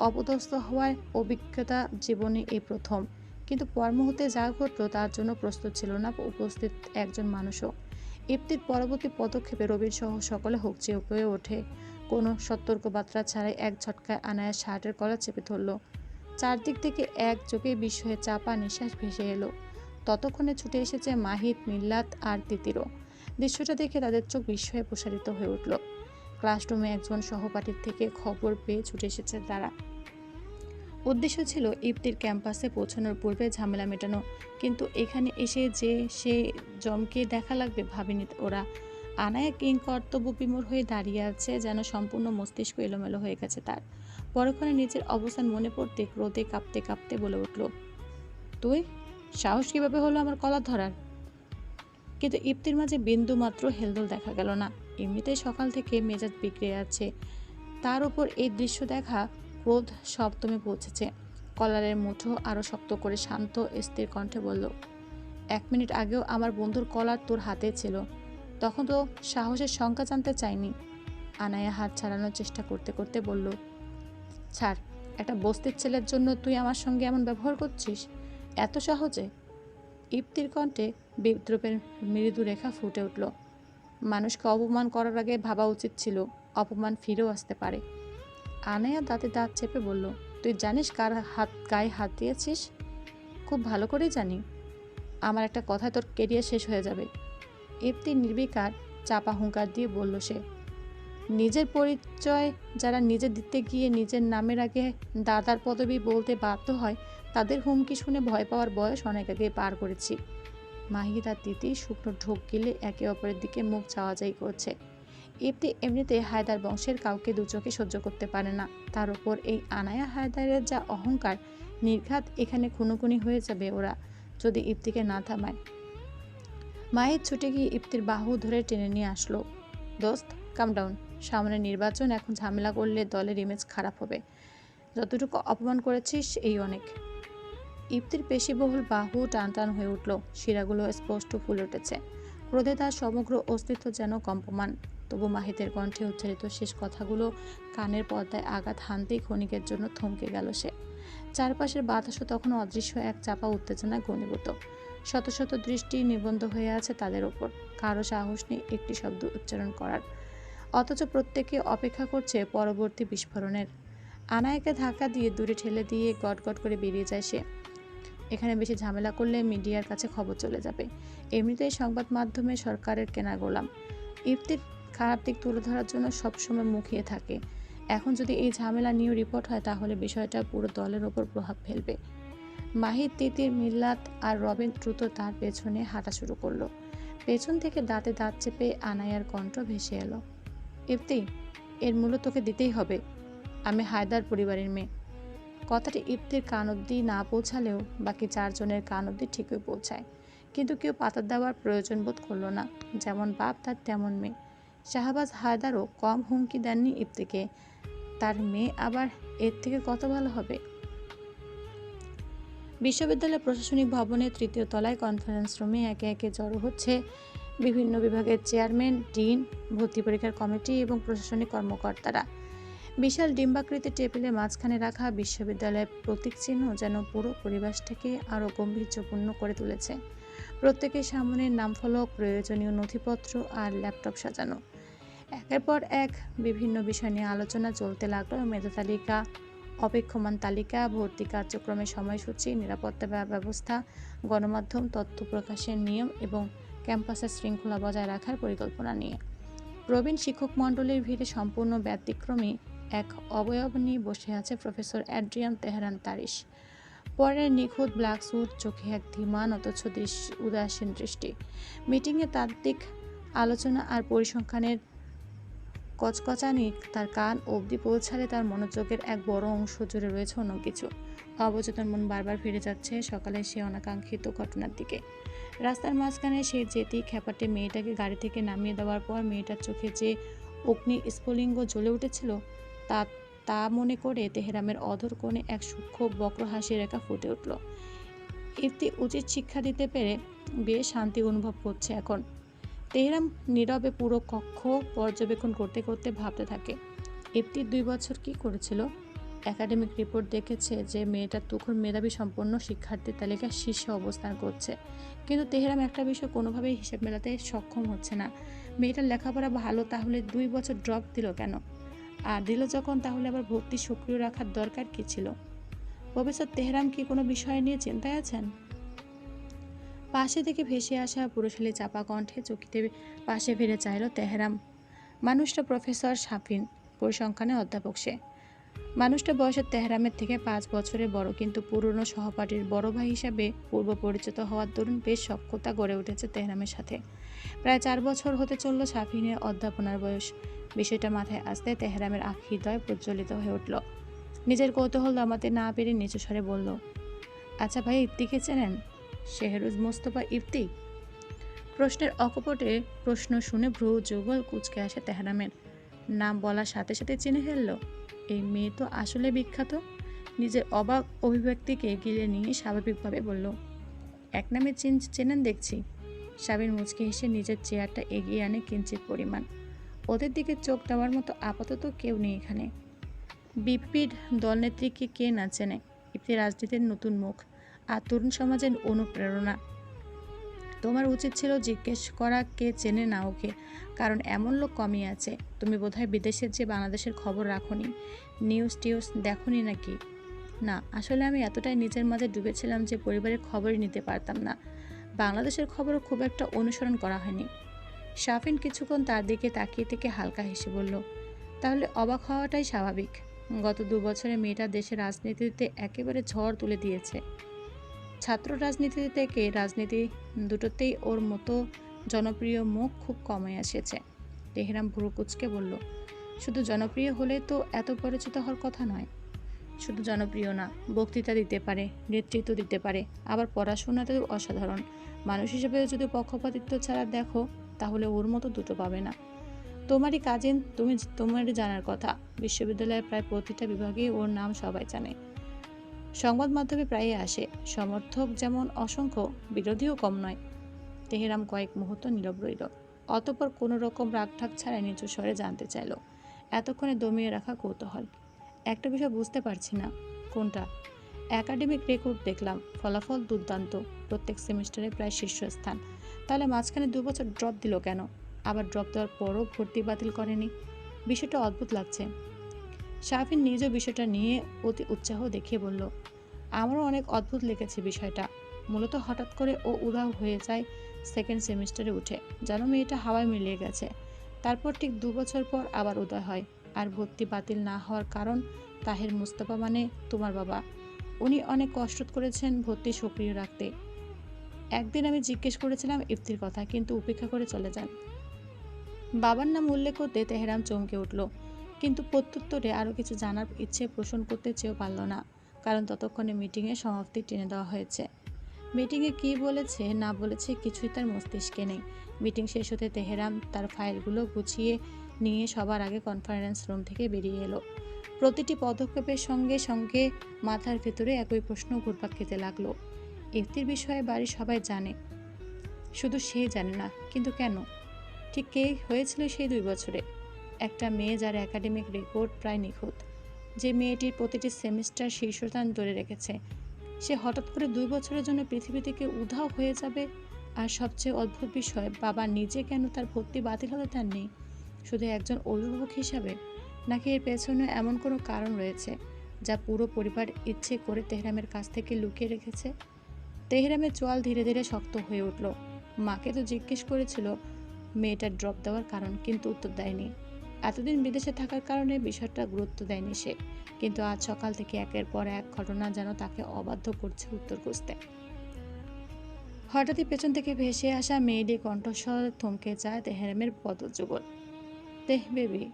অপদস্থ হওয়ার অভিজ্ঞতা জীবনে এই প্রথম। কিন্তু পর মুহূর্তে যা ঘটল তার জন্য প্রস্তুত ছিল না উপস্থিত একজন মানুষও। ইপ্তির পরবর্তী পদক্ষেপে রবির সহ সকলে হকচে হয়ে ওঠে। কোনো সতর্কবার্তা ছাড়াই এক ঝটকায় আনায়া শার্টের কলার চেপে ধরল। চারদিক থেকে একযোগে বিস্ময়ে চাপা নিঃশ্বাস ভেসে এলো। ততক্ষণে ছুটে এসেছে মাহিত, মিল্লাত আর তিতিরও। দৃশ্যটা দেখে তাদের চোখ বিস্ময়ে প্রসারিত হয়ে উঠল। ক্লাসরুমে একজন সহপাঠীর থেকে খবর পেয়ে ছুটে এসেছে তারা। উদ্দেশ্য ছিল ইপ্তির ক্যাম্পাসে পৌঁছানোর পূর্বে ঝামেলা মেটানো, কিন্তু এখানে এসে যে সে জমকে দেখা লাগবে ভাবেনি ওরা। আনায়া কিং কর্তব্য বিমূঢ় হয়ে দাঁড়িয়ে আছে, যেন সম্পূর্ণ মস্তিষ্ক এলোমেলো হয়ে গেছে তার। পরক্ষণে নিজের অবস্থান মনে পড়তে ক্রোধে কাঁপতে কাঁপতে বলে উঠল, তুই সাহস কিভাবে হলো আমার কলার ধরার? কিন্তু ইপ্তির মাঝে বিন্দু মাত্র হেলদোল দেখা গেল না। এমনিতেই সকাল থেকে মেজাজ বিগড়ে আছে, তার উপর এই দৃশ্য দেখা ক্রোধ সপ্তমে পৌঁছেছে। কলারের মুঠো আরো শক্ত করে শান্ত স্থির কণ্ঠে বলল, 1 মিনিট আগেও আমার বন্ধুর কলার তোর হাতে ছিল, তখন তো সাহসের সংখ্যা জানতে চাইনি। আনায়া হাত ছাড়ানোর চেষ্টা করতে করতে বলল, ছাড়, একটা বস্তির ছেলের জন্য তুই আমার সঙ্গে এমন ব্যবহার করছিস এত সহজে? ইপ্তির কণ্ঠে বিদ্রুপের মৃদু রেখা ফুটে উঠল। মানুষকে অপমান করার আগে ভাবা উচিত ছিল অপমান ফিরেও আসতে পারে। আনায়া দাঁতে দাঁত চেপে বলল, তুই জানিস কার গায়ে হাত দিয়েছিস? খুব ভালো করেই জানি। আমার একটা কথায় তোর কেরিয়ার শেষ হয়ে যাবে। ইপ্তি নির্বিকার চাপা হুঙ্কার দিয়ে বলল সে। নিজের পরিচয় যারা নিজে দিতে গিয়ে নিজের নামের আগে দাদার পদবি বলতে বাধ্য হয়, তাদের হুমকি শুনে ভয় পাওয়ার বয়স অনেক আগে পার করেছি। মাহিদ আর তিতি শুকনো ঢোক গিলে একে অপরের দিকে মুখ চাওয়াচাই করছে। ইপ্তি এমনিতে হায়দার বংশের কাউকে দু চোখে সহ্য করতে পারে না, তার উপর এই আনায়া হায়দারের যা অহংকার, নির্ঘাত এখানে খুনোখুনি হয়ে যাবে ওরা যদি ইপ্তিকে না থামায়। মাহিদ ছুটে গিয়ে ইপ্তির বাহু ধরে টেনে নিয়ে আসলো। দোস্ত, কাম ডাউন, সামনে নির্বাচন, এখন ঝামেলা করলে দলের ইমেজ খারাপ হবে। যতটুকু অপমান করেছিস এই অনেক। ইপ্তির পেশিবহুল বাহু টান টান হয়ে উঠল, শিরাগুলো স্পষ্ট ফুলে উঠেছে। ক্রোধে তার সমগ্র অস্তিত্ব যেন কম্পমান। তবু মাহিতের কণ্ঠে উচ্চারিত শেষ কথাগুলো কানের পর্দায় আঘাত হানতেই ক্ষণিকের জন্য থমকে গেল সে। চারপাশের বাতাসও তখন অদৃশ্য এক চাপা উত্তেজনায় ঘনীভূত। শত শত দৃষ্টি নিবন্ধ হয়ে আছে তাদের ওপর। কারো সাহস নেই একটি শব্দ উচ্চারণ করার, অথচ প্রত্যেকে অপেক্ষা করছে পরবর্তী বিস্ফোরণের। আনায়াকে ধাক্কা দিয়ে দূরে ঠেলে দিয়ে গটগট করে বেরিয়ে যায় সে। এখানে বেশি ঝামেলা করলে মিডিয়ার কাছে খবর চলে যাবে। এমনিতেই সংবাদ মাধ্যমে সরকারের কেনা গোলাম। ইপ্তির খারাপ দিক তুলে ধরার জন্য সবসময় মুখিয়ে থাকে। এখন যদি এই ঝামেলা নিয়ে রিপোর্ট হয় তাহলে বিষয়টা পুরো দলের ওপর প্রভাব ফেলবে। মাহিদ, তিতির, মিল্লাত আর রবিন দ্রুত তার পেছনে হাঁটা শুরু করলো। পেছন থেকে দাঁতে দাঁত চেপে আনায়ার কণ্ঠ ভেসে এলো, ইপ্তি, এর মূল্য তোকে দিতেই হবে। আমি হায়দার পরিবারের মেয়ে। কথাটি ইপ্তির কান অব্দি না পৌঁছালেও বাকি চারজনের কান অব্দি ঠিকই পৌঁছায়, কিন্তু কেউ পাতা দেওয়ার প্রয়োজন বোধ করল না। যেমন বাপ তার তেমন মেয়ে। শাহবাজ হায়দারও কম হুমকি দেননি ইপ্তিকে, তার মেয়ে আবার এর থেকে কত ভালো হবে। বিশ্ববিদ্যালয়ের প্রশাসনিক ভবনের 3য় তলায় কনফারেন্স রুমে একে একে জড়ো হচ্ছে বিভিন্ন বিভাগের চেয়ারম্যান, ডিন, ভর্তি পরীক্ষার কমিটি এবং প্রশাসনিক কর্মকর্তারা। বিশাল ডিম্বাকৃতির টেবিলের মাঝখানে রাখা বিশ্ববিদ্যালয়ের প্রতীক চিহ্ন যেন পুরো পরিবেশটাকে আরও গম্ভীর্যপূর্ণ করে তুলেছে। প্রত্যেকের সামনে নামফলক, প্রয়োজনীয় নথিপত্র আর ল্যাপটপ সাজানো। একের পর এক বিভিন্ন বিষয় নিয়ে আলোচনা চলতে লাগলো। মেধা তালিকা, অপেক্ষমান তালিকা, ভর্তি কার্যক্রমের সময়সূচি, নিরাপত্তা ব্যবস্থা, গণমাধ্যম তথ্য প্রকাশের নিয়ম এবং ক্যাম্পাসের শৃঙ্খলা বজায় রাখার পরিকল্পনা নিয়ে। প্রবীণ শিক্ষক মণ্ডলীর ভিড়ে সম্পূর্ণ ব্যতিক্রমী এক অবয়ব নিয়ে বসে আছে প্রফেসর অ্যাড্রিয়ান তেহরান তারিশ। পরের নিখুঁত ব্ল্যাক স্যুট, চোখে এক ধীমান অথচ উদাসীন দৃষ্টি। মিটিংয়ে তাত্ত্বিক আলোচনা আর পরিসংখ্যানের কচকচানি তার কান অবধি পৌঁছালে তার মনোযোগের এক বড় অংশ জুড়ে রয়েছে অন্য কিছু। অবচেতন মন বারবার ফিরে যাচ্ছে সকালে সে অনাকাঙ্ক্ষিত ঘটনার দিকে। রাস্তার মাঝখানে সে যেতেই খ্যাপাটে মেয়েটাকে গাড়ি থেকে নামিয়ে দেওয়ার পর মেয়েটার চোখে যে অগ্নি স্ফুলিঙ্গ জ্বলে উঠেছিল, তা তা মনে করে তেহরামের অধর কোণে এক সূক্ষ্ম বক্র হাসি রেখা ফুটে উঠল। ইফতি উচিত শিক্ষা দিতে পেরে বেশ শান্তি অনুভব করছে এখন। তেহরাম নীরবে পুরো কক্ষ পর্যবেক্ষণ করতে করতে ভাবতে থাকে, ইফতি 2 বছর কি করেছিল। একাডেমিক রিপোর্ট দেখেছে যে মেয়েটা তুখোর মেধাবী সম্পন্ন শিক্ষার্থীর তালিকায় শীর্ষে অবস্থান করছে, কিন্তু তেহরাম একটা বিষয় কোনোভাবেই হিসেব মেলাতে সক্ষম হচ্ছে না। মেয়েটার লেখাপড়া ভালো, তাহলে 2 বছর ড্রপ দিল কেন? আর দিল যখন, তাহলে আবার ভর্তি সক্রিয় রাখার দরকার কি ছিল? প্রফেসর তেহরাম কি কোনো বিষয় নিয়ে চিন্তায় আছেন? পাশে থেকে ভেসে আসা পুরুষালী চাপা কণ্ঠে চকিতে পাশে ফিরে চাইল তেহরাম। মানুষটা প্রফেসর শাফিন, পরিসংখ্যানে অধ্যাপক সে। মানুষটা বয়সের তেহরামের থেকে 5 বছরের বড়, কিন্তু পুরনো সহপাঠীর বড় ভাই হিসাবে পূর্ব পরিচিত হওয়ার দরুন বেশ সখ্যতা গড়ে উঠেছে তেহরামের সাথে। প্রায় 4 বছর হতে চলল শাফিনের অধ্যাপনার বয়স। বিষয়টা মাথায় আসতে তেহরামের হৃদয় প্রজ্বলিত হয়ে উঠল। নিজের কৌতূহল দমাতে না পেরে নিচু স্বরে বলল, আচ্ছা ভাই, ইফতিকে চেনেন? শেহরুজ মোস্তফা ইফতি? প্রশ্নের অকপটে প্রশ্ন শুনে ভ্রু যুগল কুঁচকে আসে তেহরামের। নাম বলার সাথে সাথে চিনে ফেলল। এই মেয়ে তো আসলে বিখ্যাত। নিজের অবাক অভিব্যক্তিকে গিলে নিয়ে স্বাভাবিকভাবে বলল, এক নামে চেনেন দেখছি। সাবির মুচকে হেসে নিজের চেয়ারটা এগিয়ে আনে কিঞ্চিত পরিমাণ। ওদের দিকে চোখ দেওয়ার মতো আপাতত কেউ নেই এখানে। বিপির দলনেত্রীকে কে না চেনে? ইফতি রাজনীতির নতুন মুখ আর তরুণ সমাজের অনুপ্রেরণা। তোমার উচিত ছিল জিজ্ঞেস করা কে চেনে না ওকে, কারণ এমন লোক কমই আছে। তুমি বোধহয় বিদেশের যে বাংলাদেশের খবর রাখোনি, নিউজ টিউজ দেখোনি নাকি? না, আসলে আমি এতটাই নিজের মাঝে ডুবেছিলাম যে পরিবারের খবরই নিতে পারতাম না। বাংলাদেশের খবরও খুব একটা অনুসরণ করা হয়নি। শাফিন কিছুক্ষণ তার দিকে তাকিয়ে থেকে হালকা হেসে বলল, তাহলে অবাক হওয়াটাই স্বাভাবিক। গত 2 বছরে মেয়েটা দেশের রাজনীতিতে একেবারে ঝড় তুলে দিয়েছে। ছাত্র রাজনীতি থেকে রাজনীতি, দুটোতেই ওর মতো জনপ্রিয় মুখ খুব কমই এসেছে। তেহরাম ভুরু কুঁচকে বলল, শুধু জনপ্রিয় হলে তো এত পরিচিত হওয়ার কথা নয়। শুধু জনপ্রিয় না, বক্তৃতা দিতে পারে, নেতৃত্ব দিতে পারে, আবার পড়াশোনাতেও অসাধারণ। মানুষ হিসেবে যদি পক্ষপাতিত্ব ছাড়া দেখো, তাহলে ওর মতো দুটো পাবে না। তোমারই কাজিন, তোমারই জানার কথা। বিশ্ববিদ্যালয়ের প্রায় প্রতিটা বিভাগেই ওর নাম সবাই জানে। সংবাদ মাধ্যমে প্রায়ই আসে। সমর্থক যেমন অসংখ্য, বিরোধীও কম নয়। তেহরাম কয়েক মুহূর্ত নীরব রইল। অতঃপর কোনো রকম রাগঢাক ছাড়াই নিচু স্বরে জানতে চাইল, এতক্ষণে দমিয়ে রাখা কৌতূহল। একটা বিষয় বুঝতে পারছি না। কোনটা? একাডেমিক রেকর্ড দেখলাম, ফলাফল দুর্দান্ত, প্রত্যেক সেমিস্টারে প্রায় শীর্ষস্থান। তাহলে মাঝখানে 2 বছর ড্রপ দিল কেন? আবার ড্রপ দেওয়ার পরও ভর্তি বাতিল করেনি। বিষয়টা অদ্ভুত লাগছে। শাফিন নিজেও বিষয়টা নিয়ে অতি উৎসাহ দেখিয়ে বলল, আমারও অনেক অদ্ভুত লেগেছে বিষয়টা। মূলত হঠাৎ করে ও উধাও হয়ে যায় সেকেন্ড সেমিস্টারে উঠে, যেন মেয়েটা হাওয়ায় মিলিয়ে গেছে। তারপর ঠিক 2 বছর পর আবার উদয় হয়। আর ভর্তি বাতিল না হওয়ার কারণ তাহের মুস্তফা, মানে তোমার বাবা। উনি অনেক কষ্ট করেছেন ভর্তি সক্রিয় রাখতে। একদিন আমি জিজ্ঞেস করেছিলাম ইফতির কথা, কিন্তু উপেক্ষা করে চলে যান। বাবার নাম উল্লেখ করতে তেহরাম চমকে উঠল, কিন্তু প্রত্যুত্তরে আরও কিছু জানার ইচ্ছে পোষণ করতে চেয়েও পারল না, কারণ ততক্ষণে মিটিংয়ের সমাপ্তি টেনে দেওয়া হয়েছে। মিটিংয়ে কী বলেছে না বলেছে কিছুই তার মস্তিষ্কে নেই। মিটিং শেষ হতে তেহরাম তার ফাইলগুলো গুছিয়ে নিয়ে সবার আগে কনফারেন্স রুম থেকে বেরিয়ে এলো। প্রতিটি পদক্ষেপের সঙ্গে সঙ্গে মাথার ভেতরে একই প্রশ্ন ঘুরপাক খেতে লাগলো। ইফতির বিষয়ে বাড়ির সবাই জানে, শুধু সে জানে না, কিন্তু কেন? ঠিক কে হয়েছিল সেই 2 বছরে? একটা মেয়ে যার একাডেমিক রেকর্ড প্রায় নিখুঁত, যে মেয়েটির প্রতিটি সেমিস্টার শীর্ষস্থান ধরে রেখেছে, সে হঠাৎ করে 2 বছরের জন্য পৃথিবী থেকে উধাও হয়ে যাবে। আর সবচেয়ে অদ্ভুত বিষয়, বাবা নিজে কেন তার ভর্তি বাতিল হতে দেননি? শুধু একজন অভিভাবক হিসাবে, নাকি এর পেছনে এমন কোনো কারণ রয়েছে যা পুরো পরিবার ইচ্ছে করে তেহরামের কাছ থেকে লুকিয়ে রেখেছে? তেহরামের চোয়াল ধীরে ধীরে শক্ত হয়ে উঠল। মাকে তো জিজ্ঞেস করেছিল মেয়েটার ড্রপ দেওয়ার কারণ, কিন্তু উত্তর দেয়নি। এতদিন বিদেশে থাকার কারণে বিষয়টা গুরুত্ব দেয়নি সে, কিন্তু আজ সকাল থেকে একের পর এক ঘটনা যেন তাকে অবাধ্য করছে উত্তর খুঁজতে। হঠাৎই পেছন থেকে ভেসে আসা মেয়েলি কণ্ঠস্বর থমকে যায় তেহরামের পদযুগল। তেহ বেবি।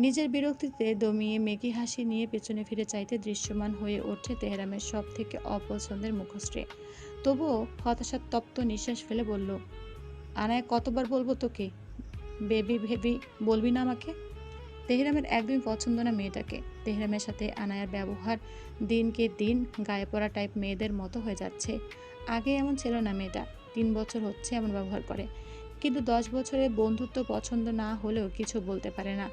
নিজের বিরক্তিতে দমিয়ে মেকি হাসি নিয়ে পেছনে ফিরে চাইতে দৃশ্যমান হয়ে ওঠে তেহরামের সব থেকে অপছন্দের মুখশ্রী। তবুও হতাশার তপ্ত নিঃশ্বাস ফেলে বলল, আনায় কতবার বলবো তোকে, বেবি ভেবি বলবি না আমাকে? তেহরামের একদমই পছন্দ না মেয়েটাকে। তেহরামের সাথে আনায়ার ব্যবহার দিনকে দিন গায়ে পড়া টাইপ মেয়েদের মতো হয়ে যাচ্ছে। আগে এমন ছিল না মেয়েটা। 3 বছর হচ্ছে এমন ব্যবহার করে, কিন্তু 10 বছরের বন্ধুত্ব পছন্দ না হলেও কিছু বলতে পারে না।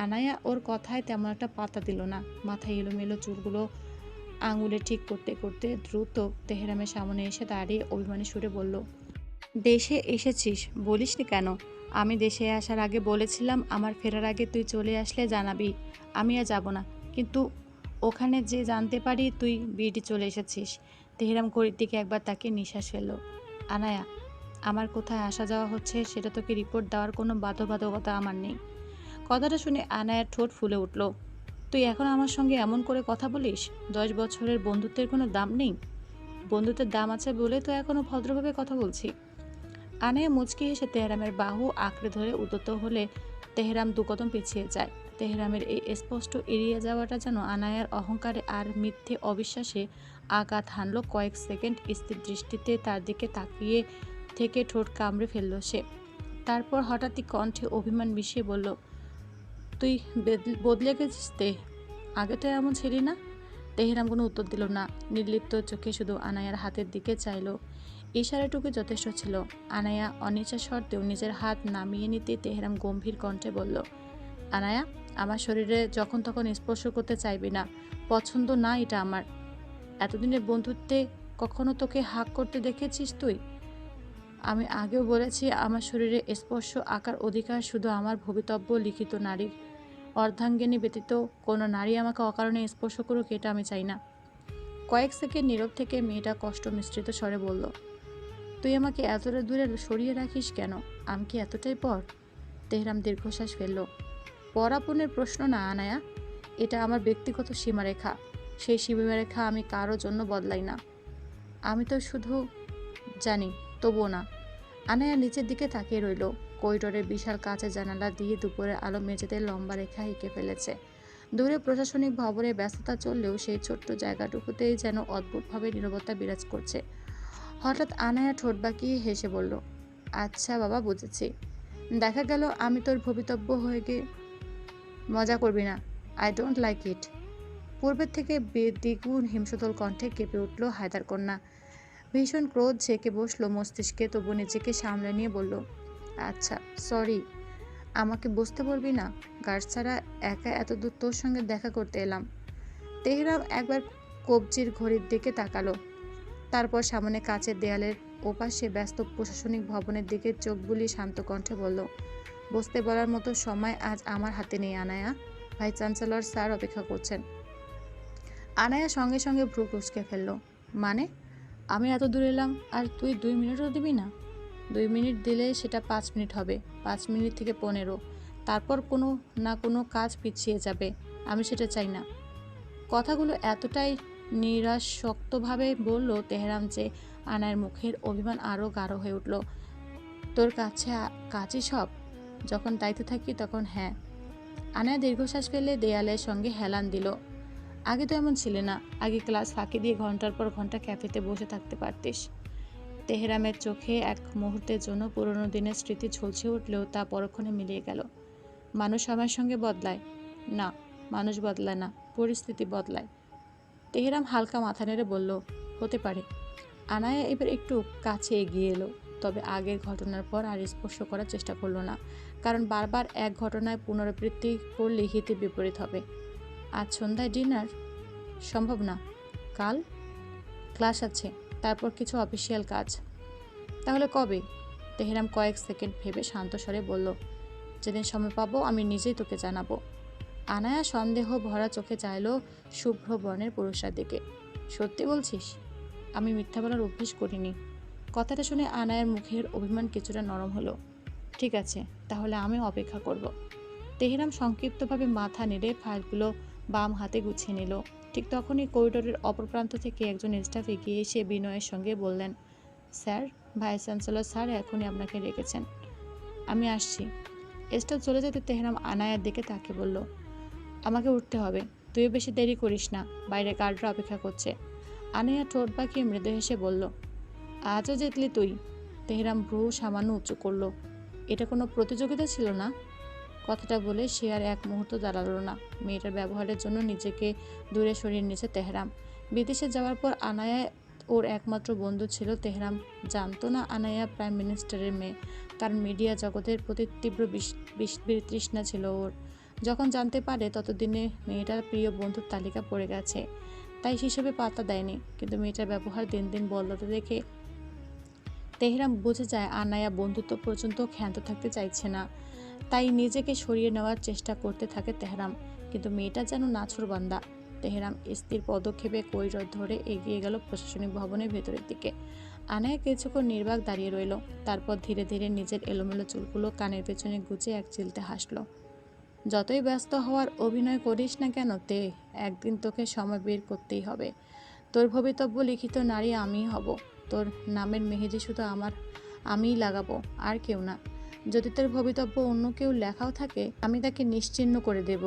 আনায়া ওর কথায় তেমন একটা পাত্তা দিল না। মাথায় এলোমেলো চুলগুলো আঙুলে ঠিক করতে করতে দ্রুত তেহরামের সামনে এসে দাঁড়িয়ে অভিমানী সুরে বলল, দেশে এসেছিস, বলিসনি কেন? আমি দেশে আসার আগে বলেছিলাম আমার ফেরার আগে তুই চলে আসলে জানাবি। আমি আর যাব না, কিন্তু ওখানে যে জানতে পারি তুই বিয়েটি চলে এসেছিস। তেহরাম ঘড়ির দিকে একবার তাকে নিঃশ্বাস ফেলল। আনায়া, আমার কোথায় আসা যাওয়া হচ্ছে সেটা তোকে রিপোর্ট দেওয়ার কোনো বাধ্যবাধকতা আমার নেই। কথাটা শুনে আনায়ার ঠোঁট ফুলে উঠল। তুই এখন আমার সঙ্গে এমন করে কথা বলিস? 10 বছরের বন্ধুত্বের কোনো দাম নেই? বন্ধুত্বের দাম আছে বলে তো এখনো ভদ্রভাবে কথা বলছি। আনায়া মুচকি হেসে তেহরামের বাহু আঁকড়ে ধরে উদ্যত হলে তেহরাম 2 কদম পিছিয়ে যায়। তেহরামের এই স্পষ্ট এড়িয়ে যাওয়াটা যেন আনায়ার অহংকারে আর মিথ্যে অবিশ্বাসে আঘাত হানল। কয়েক সেকেন্ড স্থির দৃষ্টিতে তার দিকে তাকিয়ে থেকে ঠোঁট কামড়ে ফেলল সে। তারপর হঠাৎই কণ্ঠে অভিমান মিশিয়ে বলল, তুই বদলে গেছিস আগে তো এমন ছিলি না। তেহরাম কোনো উত্তর দিল না। নির্লিপ্ত চোখে শুধু আনায়ার হাতের দিকে চাইল। ইশারাটুকু যথেষ্ট ছিল। আনায়া অনিচ্ছা সত্ত্বেও নিজের হাত নামিয়ে নিতে তেহরাম গম্ভীর কণ্ঠে বলল, আনায়া, আমার শরীরে যখন তখন স্পর্শ করতে চাইবি না। পছন্দ না এটা আমার। এতদিনের বন্ধুত্বে কখনো তোকে হাক করতে দেখেছিস তুই? আমি আগেও বলেছি, আমার শরীরে স্পর্শ আকার অধিকার শুধু আমার ভবিতব্য লিখিত নারীর। অর্ধাঙ্গিনী ব্যতীত কোনো নারী আমাকে অকারণে স্পর্শ করুক এটা আমি চাই না। কয়েক সেকেন্ড নীরব থেকে মেয়েটা কষ্ট মিশ্রিত স্বরে বলল, তুই আমাকে এতটা দূরে সরিয়ে রাখিস কেন? আমি কি এতটাই পর? তেহরাম দীর্ঘশ্বাস ফেলল। পরাপনের প্রশ্ন না আনায়া, এটা আমার ব্যক্তিগত সীমারেখা। সেই সীমারেখা আমি কারো জন্য বদলাই না। আমি তো শুধু জানি, তবুও না। আনায়া নিচের দিকে তাকিয়ে রইল। করিডোরের বিশাল কাঁচের জানালা দিয়ে দুপুরের আলো মেঝেতে লম্বা রেখা এঁকে ফেলেছে। দূরে প্রশাসনিক ভবনে ব্যস্ততা চললেও সেই ছোট্ট জায়গাটুকুতেই যেন অদ্ভুতভাবে নীরবতা বিরাজ করছে। হঠাৎ আনায়া ঠোঁট বাঁকিয়ে হেসে বলল, আচ্ছা বাবা, বুঝেছি। দেখা গেল আমি তোর ভবিতব্য হয়ে গিয়ে মজা করবি না। I don't like it. পূর্বের থেকে দ্বিগুণ হিমশীতল কণ্ঠে কেঁপে উঠল হায়দার কন্যা। ভীষণ ক্রোধ ঝেঁকে বসলো মস্তিষ্কে, তবু নিজেকে সামলে নিয়ে বলল, আচ্ছা সরি। আমাকে বুঝতে বলবি না? গার্ড ছাড়া একা এত দূর তোর সঙ্গে দেখা করতে এলাম। তেহরাম একবার কবজির ঘড়ির দিকে তাকালো, তারপর সামনে কাচের দেয়ালের ওপাশে ব্যস্ত প্রশাসনিক ভবনের দিকে চোখ বুলিয়ে শান্ত কণ্ঠে বলল, বসতে বলার মতো সময় আজ আমার হাতে নেই আনায়া। ভাইস চ্যান্সেলর স্যার অপেক্ষা করছেন। আনায়া সঙ্গে সঙ্গে ভ্রু কুঁচকে ফেলল। মানে? আমি এত দূর এলাম আর তুই 2 মিনিটও দিবি না? 2 মিনিট দিলে সেটা 5 মিনিট হবে, 5 মিনিট থেকে 15। তারপর কোনো না কোনো কাজ পিছিয়ে যাবে। আমি সেটা চাই না। কথাগুলো এতটাই নিরাসক্তভাবে বলল তেহরাম যে আনায়ের মুখের অভিমান আরও গাঢ় হয়ে উঠল। তোর কাছে কাজই সব? যখন দায়িত্ব থাকি তখন হ্যাঁ। আনায়া দীর্ঘশ্বাস ফেলে দেয়ালের সঙ্গে হেলান দিল। আগে তো এমন ছিলে না। আগে ক্লাস ফাঁকি দিয়ে ঘন্টার পর ঘন্টা ক্যাফেতে বসে থাকতে পারতিস। তেহরামের চোখে এক মুহূর্তের জন্য পুরনো দিনের স্মৃতি ঝলসে উঠলেও তা পরক্ষণে মিলিয়ে গেল। মানুষ সময়ের সঙ্গে বদলায় না, মানুষ বদলায় না, পরিস্থিতি বদলায়। তেহরাম হালকা মাথা নেড়ে বলল, হতে পারে। আনায়া এবার একটু কাছে এগিয়ে এলো, তবে আগের ঘটনার পর আর স্পর্শ করার চেষ্টা করলো না, কারণ বারবার এক ঘটনায় পুনরাবৃত্তি করলে হিতে বিপরীত হবে। আজ সন্ধ্যায় ডিনার সম্ভব না। কাল ক্লাস আছে, তারপর কিছু অফিসিয়াল কাজ। তাহলে কবে? তেহরাম কয়েক সেকেন্ড ভেবে শান্ত স্বরে বলল, যেদিন সময় পাবো আমি নিজেই তোকে জানাবো। আনায়া সন্দেহ ভরা চোখে চাইল শুভ্র বর্ণের পুরুষের দিকে। সত্যি বলছিস? আমি মিথ্যা বলার অভ্যেস করিনি। কথাটা শুনে আনায়ার মুখের অভিমান কিছুটা নরম হলো। ঠিক আছে, তাহলে আমি অপেক্ষা করব। তেহরাম সংক্ষিপ্তভাবে মাথা নেড়ে ফাইলগুলো বাম হাতে গুছিয়ে নিল। ঠিক তখনই করিডোরের অপর প্রান্ত থেকে একজন স্টাফ এগিয়ে এসে বিনয়ের সঙ্গে বললেন, স্যার, ভাইস চ্যান্সেলর স্যার এখনই আপনাকে রেখেছেন। আমি আসছি। স্টাফ চলে যেতে তেহরাম আনায়ার দিকে তাকিয়ে বলল, আমাকে উঠতে হবে, তুইও বেশি দেরি করিস না, বাইরে গার্ডরা অপেক্ষা করছে। আনায়া ঠোঁট বাঁকিয়ে মৃদু হেসে বলল, আজও জিতলি তুই? তেহরাম ভ্রু সামান্য উঁচু করল। এটা কোনো প্রতিযোগিতা ছিল না। কথাটা বলে সে আর এক মুহূর্ত দাঁড়ালো না। মেয়েটার ব্যবহারের জন্য নিজেকে দূরে সরিয়ে নিয়েছে তেহরাম। বিদেশে যাওয়ার পর আনায়া ওর একমাত্র বন্ধু ছিল। তেহরাম জানতো না আনায়া প্রাইম মিনিস্টারের মেয়ে, কারণ মিডিয়া জগতের প্রতি তীব্র বিতৃষ্ণা ছিল ওর। যখন জানতে পারে ততদিনে মেয়েটার প্রিয় বন্ধুর তালিকা পড়ে গেছে, তাই সেসবে পাত্তা দেয়নি। কিন্তু মেয়েটার ব্যবহার দিন দিন বদলাতে দেখে তেহরাম বুঝে যায় আনায়া বন্ধুত্ব পর্যন্ত ক্ষান্ত থাকতে চাইছে না। তাই নিজেকে সরিয়ে নেওয়ার চেষ্টা করতে থাকে তেহরাম। কিন্তু মেয়েটা যেন নাছোড়বান্দা। তেহরাম স্থির পদক্ষেপে করিডর ধরে এগিয়ে গেল প্রশাসনিক ভবনের ভেতরের দিকে। আনায়া কিছুক্ষণ নির্বাক দাঁড়িয়ে রইল। তারপর ধীরে ধীরে নিজের এলোমেলো চুলগুলো কানের পেছনে গুজে এক চিলতে হাসল। যতই ব্যস্ত হওয়ার অভিনয় করিস না কেন তে, একদিন তোকে সময় বের করতেই হবে। তোর ভবিতব্য লিখিত নারী আমিই হব। তোর নামের মেহেদি শুধু আমিই লাগাবো, আর কেউ না। যদি তোর ভবিতব্য অন্য কেউ লেখাও থাকে, আমি তাকে নিশ্চিহ্ন করে দেব।